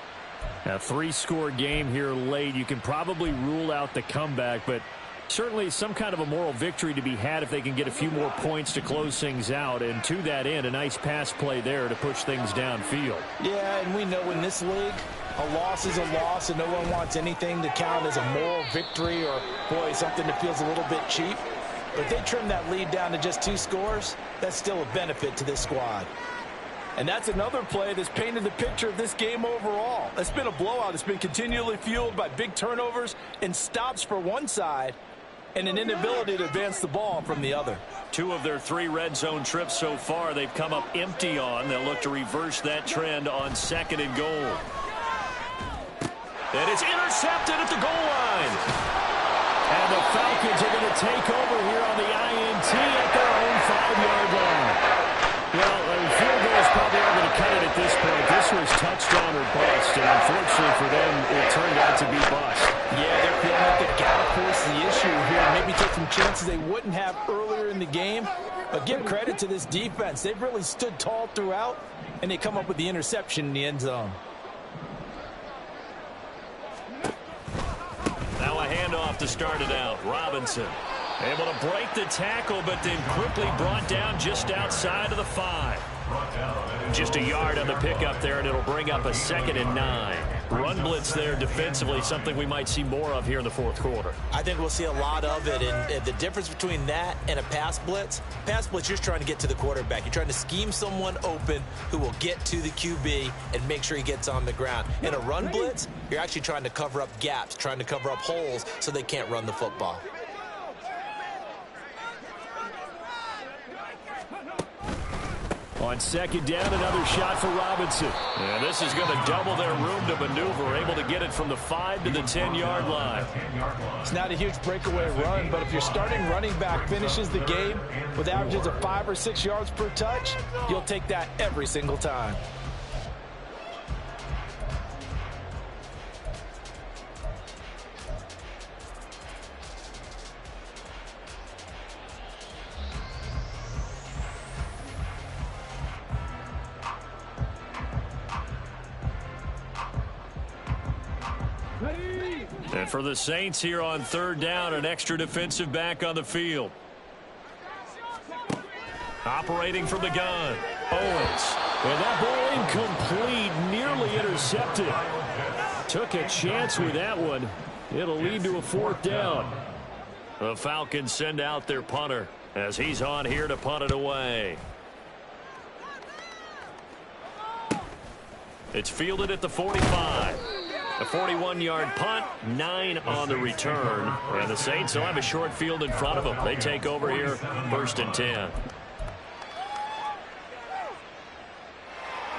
A 3-score game here late. You can probably rule out the comeback, but certainly some kind of a moral victory to be had if they can get a few more points to close things out. And to that end, a nice pass play there to push things downfield. Yeah, and we know in this league, a loss is a loss, and no one wants anything to count as a moral victory or, boy, something that feels a little bit cheap. But if they trim that lead down to just 2 scores, that's still a benefit to this squad. And that's another play that's painted the picture of this game overall. It's been a blowout. It's been continually fueled by big turnovers and stops for one side and an inability to advance the ball from the other. 2 of their 3 red zone trips so far, they've come up empty on. They'll look to reverse that trend on 2nd and goal. And it's intercepted at the goal line. And the Falcons are going to take over here on the INT at their own 5-yard line. Well, field goal is probably not going to cut it at this point. This was touchdown or bust, and unfortunately for them, it turned out to be bust. Yeah, they're feeling like they've got to force the issue here. Maybe take some chances they wouldn't have earlier in the game. But give credit to this defense. They've really stood tall throughout, and they come up with the interception in the end zone. Now a handoff to start it out. Robinson able to break the tackle, but then quickly brought down just outside of the 5. Just a yard on the pickup there, and it'll bring up a 2nd and 9. Run blitz there defensively, something we might see more of here in the 4th quarter. I think we'll see a lot of it, and the difference between that and a pass blitz, you're just trying to get to the quarterback. You're trying to scheme someone open who will get to the QB and make sure he gets on the ground. In a run blitz, you're actually trying to cover up gaps, trying to cover up holes so they can't run the football. On 2nd down, another shot for Robinson. And this is going to double their room to maneuver, able to get it from the 5 to the 10-yard line. It's not a huge breakaway run, but if your starting running back finishes the game with averages of 5 or 6 yards per touch, you'll take that every single time. And for the Saints here on 3rd down, an extra defensive back on the field. Operating from the gun, Owens. And that ball incomplete, nearly intercepted. Took a chance with that one. It'll lead to a 4th down. The Falcons send out their punter as he's on here to punt it away. It's fielded at the 45. A 41-yard punt, 9 on the return. And the Saints will have a short field in front of them. They take over here, 1st and 10.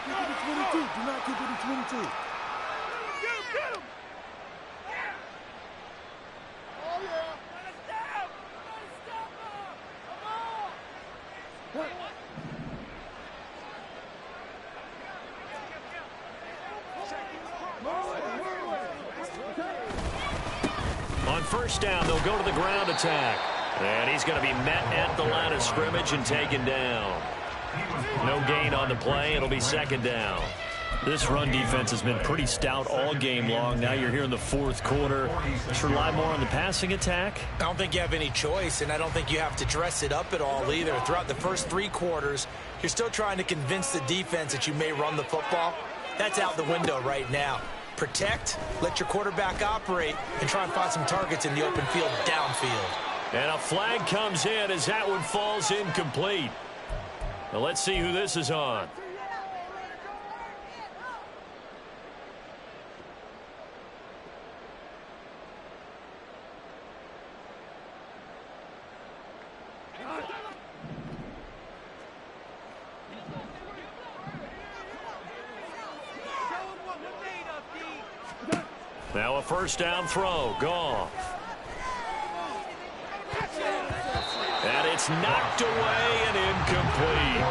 Do not keep it in 22. Get him! Get him! Oh, yeah. Let us down! Let us stop him! Come on! On 1st down, they'll go to the ground attack. And he's going to be met at the line of scrimmage and taken down. No gain on the play. It'll be 2nd down. This run defense has been pretty stout all game long. Now you're here in the fourth quarter. Let's rely more on the passing attack. I don't think you have any choice, and I don't think you have to dress it up at all either. Throughout the first 3 quarters, you're still trying to convince the defense that you may run the football. That's out the window right now. Protect, let your quarterback operate, and try and find some targets in the open field downfield. And a flag comes in as that one falls incomplete. Now let's see who this is on. Now a first down throw. Goff. And it's knocked away and incomplete.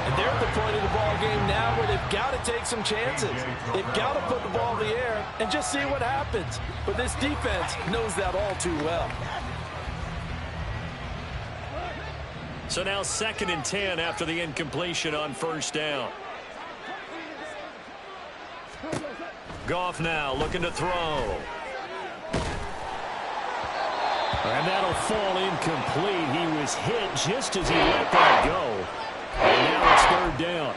And they're at the point of the ball game now where they've got to take some chances. They've got to put the ball in the air and just see what happens. But this defense knows that all too well. So now 2nd and 10 after the incompletion on first down. Goff now looking to throw. And that'll fall incomplete. He was hit just as he let that go. And now it's 3rd down.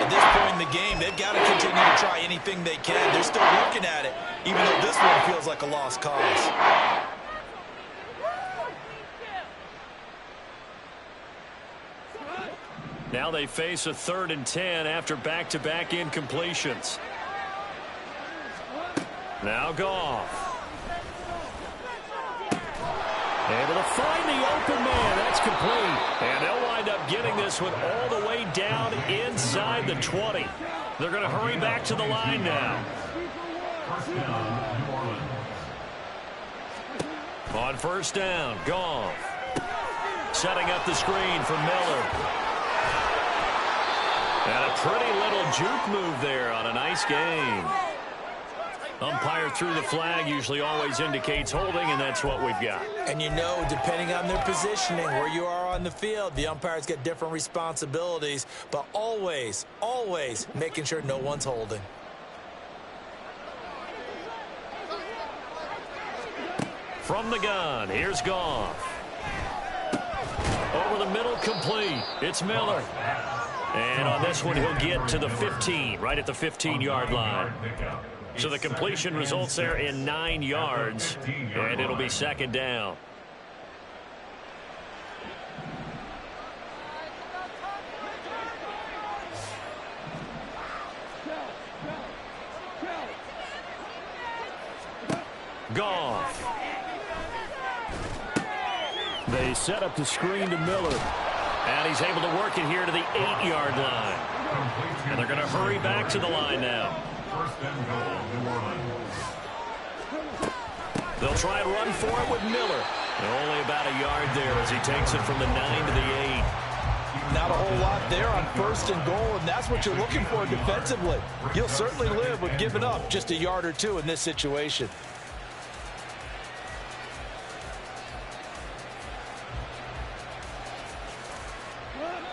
At this point in the game, they've got to continue to try anything they can. They're still working at it, even though this one feels like a lost cause. Now they face a 3rd and 10 after back-to-back incompletions. Now Goff. Able to find the open man. That's complete. And they'll wind up getting this one all the way down inside the 20. They're going to hurry back to the line now. On first down, Goff. Setting up the screen for Miller. And a pretty little juke move there on a nice game. Umpire threw the flag, usually always indicates holding, and that's what we've got. And you know, depending on their positioning, where you are on the field, the umpires get different responsibilities, but always, always making sure no one's holding. From the gun, here's Goff. Over the middle, complete. It's Miller. And on this one, he'll get to the 15, right at the 15-yard line. So the completion results there in 9 yards, and it'll be 2nd down. Goff. They set up the screen to Miller. And he's able to work it here to the 8-yard line. And they're going to hurry back to the line now. They'll try and run for it with Miller. And only about a yard there as he takes it from the 9 to the 8. Not a whole lot there on 1st and goal, and that's what you're looking for defensively. You'll certainly live with giving up just a yard or 2 in this situation.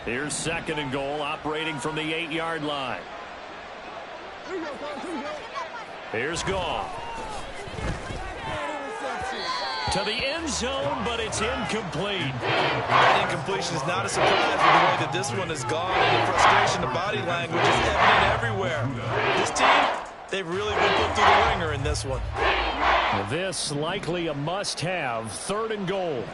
Here's 2nd and goal, operating from the 8-yard line. Here's Goff. To the end zone, but it's incomplete. That incompletion is not a surprise with the way that this one has gone, and the frustration, the body language is evident everywhere. This team, they've really been put through the ringer in this one. This likely a must-have, 3rd and goal.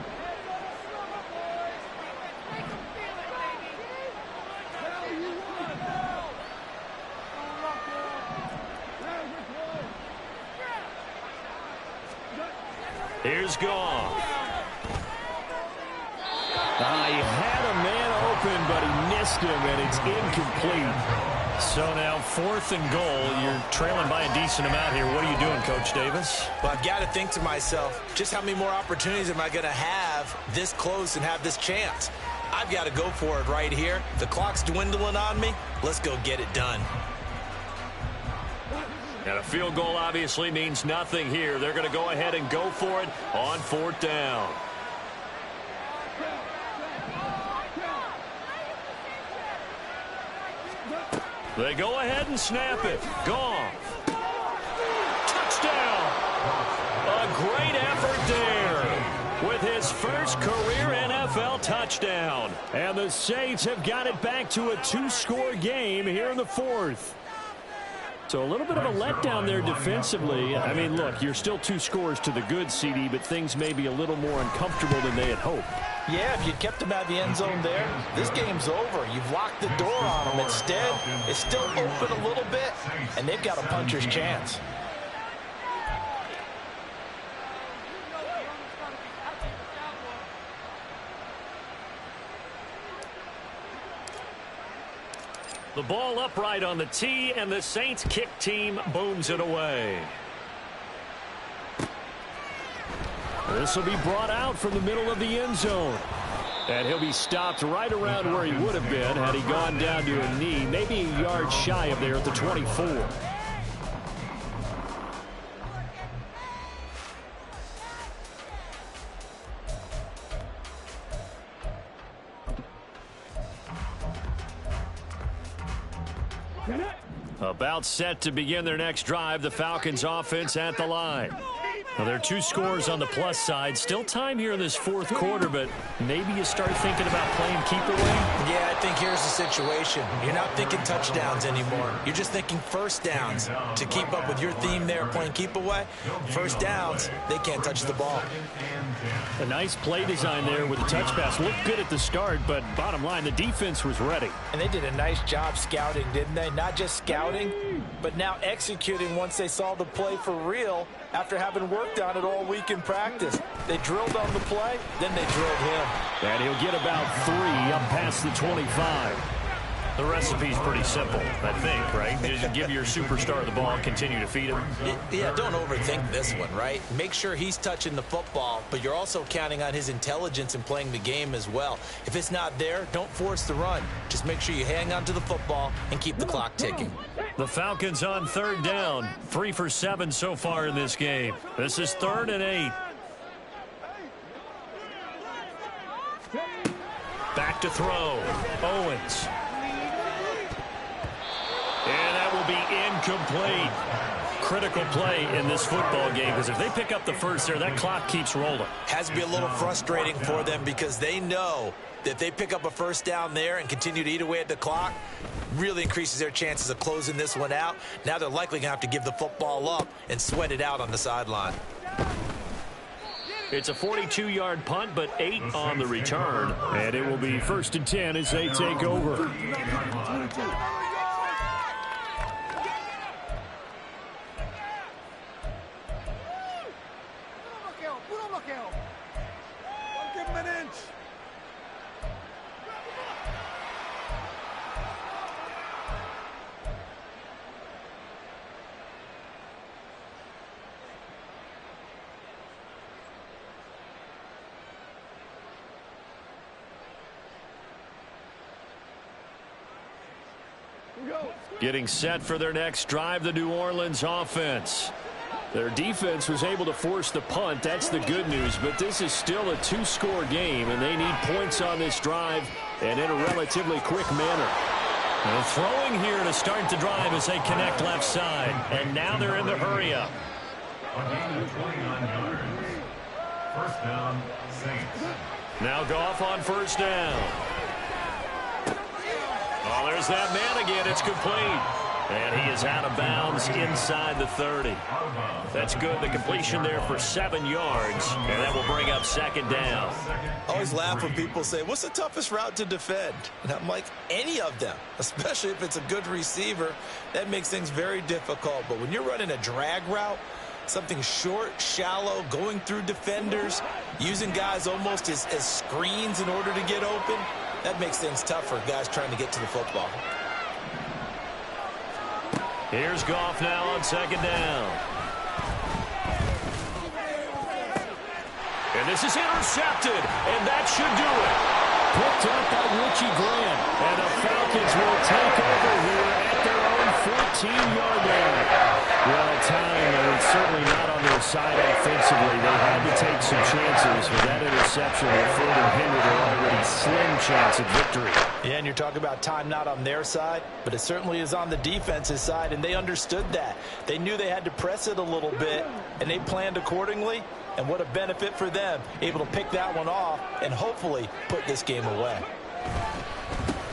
Here's Goff. He had a man open, but he missed him, and it's incomplete. So now 4th and goal. You're trailing by a decent amount here. What are you doing, Coach Davis? Well, I've got to think to myself, just how many more opportunities am I going to have this close and have this chance? I've got to go for it right here. The clock's dwindling on me. Let's go get it done. And a field goal obviously means nothing here. They're going to go ahead and go for it on 4th down. They go ahead and snap it. Goff. Touchdown. A great effort there with his first career NFL touchdown. And the Saints have got it back to a 2-score game here in the fourth. So a little bit of a letdown there defensively. I mean, look, you're still 2 scores to the good, CD, but things may be a little more uncomfortable than they had hoped. Yeah, if you'd kept them out of the end zone there, this game's over. You've locked the door on them. Instead, it's still open a little bit, and they've got a puncher's chance. The ball upright on the tee, and the Saints kick team booms it away. This will be brought out from the middle of the end zone. And he'll be stopped right around where he would have been had he gone down to a knee, maybe a yard shy of there at the 24. About set to begin their next drive, the Falcons offense at the line. Well, there are 2 scores on the plus side. Still time here in this fourth quarter, but maybe you start thinking about playing keep away. Yeah, I think here's the situation. You're not thinking touchdowns anymore. You're just thinking first downs. To keep up with your theme there, playing keep away, first downs, they can't touch the ball. A nice play design there with the touch pass. Looked good at the start, but bottom line, the defense was ready. And they did a nice job scouting, didn't they? Not just scouting, but now executing once they saw the play for real after having worked on it all week in practice. They drilled on the play, then they drilled him. And he'll get about 3 up past the 25. The recipe's pretty simple, I think, right? Just give your superstar the ball, continue to feed him. Yeah, don't overthink this one, right? Make sure he's touching the football, but you're also counting on his intelligence in playing the game as well. If it's not there, don't force the run. Just make sure you hang on to the football and keep the clock ticking. The Falcons on 3rd down. 3 for 7 so far in this game. This is 3rd and 8. Back to throw. Owens. And that will be incomplete. Critical play in this football game, because if they pick up the first there, that clock keeps rolling. Has to be a little frustrating for them because they know that if they pick up a first down there and continue to eat away at the clock, really increases their chances of closing this one out. Now they're likely going to have to give the football up and sweat it out on the sideline. It's a 42-yard punt, but 8 on the return. And it will be 1st and 10 as they take over. Getting set for their next drive, the New Orleans offense. Their defense was able to force the punt. That's the good news, but this is still a 2-score game, and they need points on this drive and in a relatively quick manner. And throwing here to start the drive as they connect left side. And now they're in the hurry-up. A gain of 29 yards. First down, Saints. Now Goff on 1st down. Oh, there's that man again. It's complete. And he is out of bounds inside the 30. That's good. The completion there for 7 yards. And that will bring up 2nd down. I always laugh when people say, what's the toughest route to defend? And I'm like, any of them, especially if it's a good receiver. That makes things very difficult. But when you're running a drag route, something short, shallow, going through defenders, using guys almost as screens in order to get open, that makes things tough for guys trying to get to the football. Here's Goff now on 2nd down. And this is intercepted, and that should do it. Picked up by Richie Grant. And the Falcons will take over here at their own 14-yard line. Well, time is certainly not on their side offensively, they had to take some chances. With that interception, will further hinder their already slim chance at victory. Yeah, and you're talking about time not on their side, but it certainly is on the defense's side, and they understood that. They knew they had to press it a little bit, and they planned accordingly, and what a benefit for them, able to pick that one off and hopefully put this game away.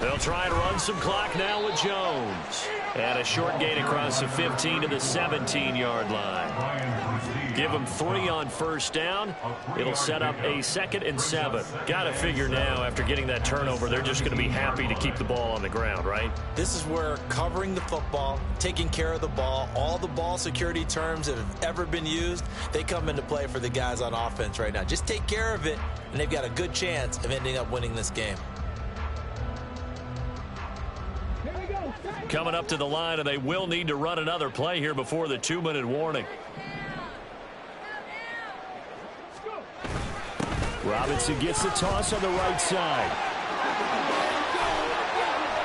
They'll try and run some clock now with Jones. And a short gain across the 15 to the 17-yard line. Give them 3 on first down. It'll set up a 2nd and 7. Got to figure now, after getting that turnover, they're just going to be happy to keep the ball on the ground, right? This is where covering the football, taking care of the ball, all the ball security terms that have ever been used, they come into play for the guys on offense right now. Just take care of it, and they've got a good chance of ending up winning this game. Coming up to the line, and they will need to run another play here before the 2-minute warning. Robinson gets the toss on the right side.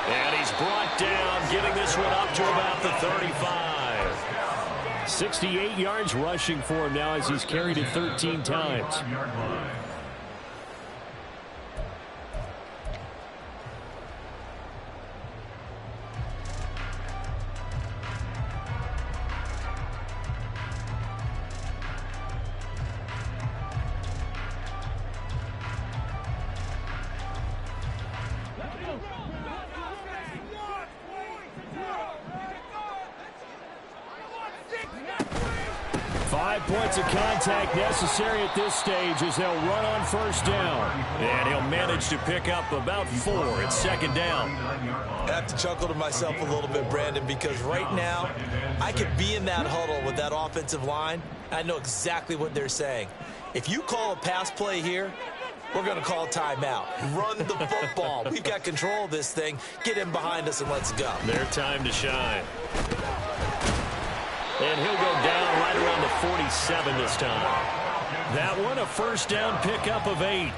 And he's brought down, getting this one up to about the 35. 68 yards rushing for him now as he's carried it 13 times. 5 points of contact necessary at this stage as they'll run on first down. And he'll manage to pick up about 4 at 2nd down. I have to chuckle to myself a little bit, Brandon, because right now I could be in that huddle with that offensive line. I know exactly what they're saying. If you call a pass play here, we're going to call timeout. Run the football. We've got control of this thing. Get in behind us and let's go. Their time to shine. And he'll go down right around the 47 this time. That one, a first down pickup of 8.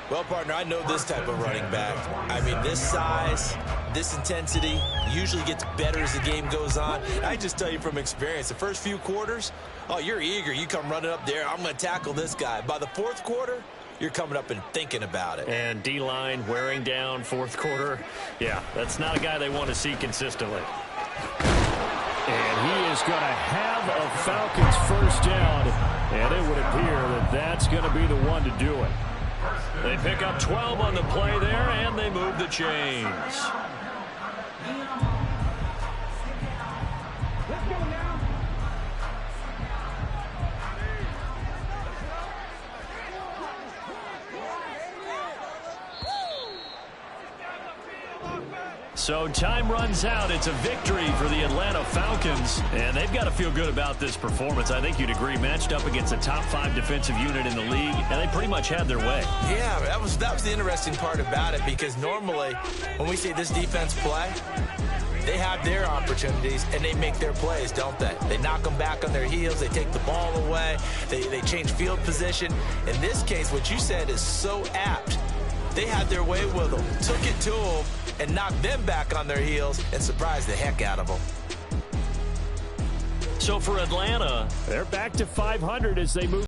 Well, partner, I know this type of running back. I mean, this size, this intensity usually gets better as the game goes on. I just tell you from experience, the first few quarters, oh, you're eager. You come running up there. I'm going to tackle this guy. By the 4th quarter, you're coming up and thinking about it. And D-line wearing down 4th quarter. Yeah, that's not a guy they want to see consistently. And he is going to have a Falcons first down, and it would appear that that's going to be the one to do it. They pick up 12 on the play there, and they move the chains. So time runs out. It's a victory for the Atlanta Falcons, and they've got to feel good about this performance. I think you'd agree, matched up against a top 5 defensive unit in the league, and they pretty much had their way. Yeah, that was the interesting part about it, because normally when we see this defense play, they have their opportunities and they make their plays, don't they? They knock them back on their heels. They take the ball away. They change field position. In this case, what you said is so apt. They had their way with them, took it to them, and knocked them back on their heels and surprised the heck out of them. So for Atlanta, they're back to 500 as they move.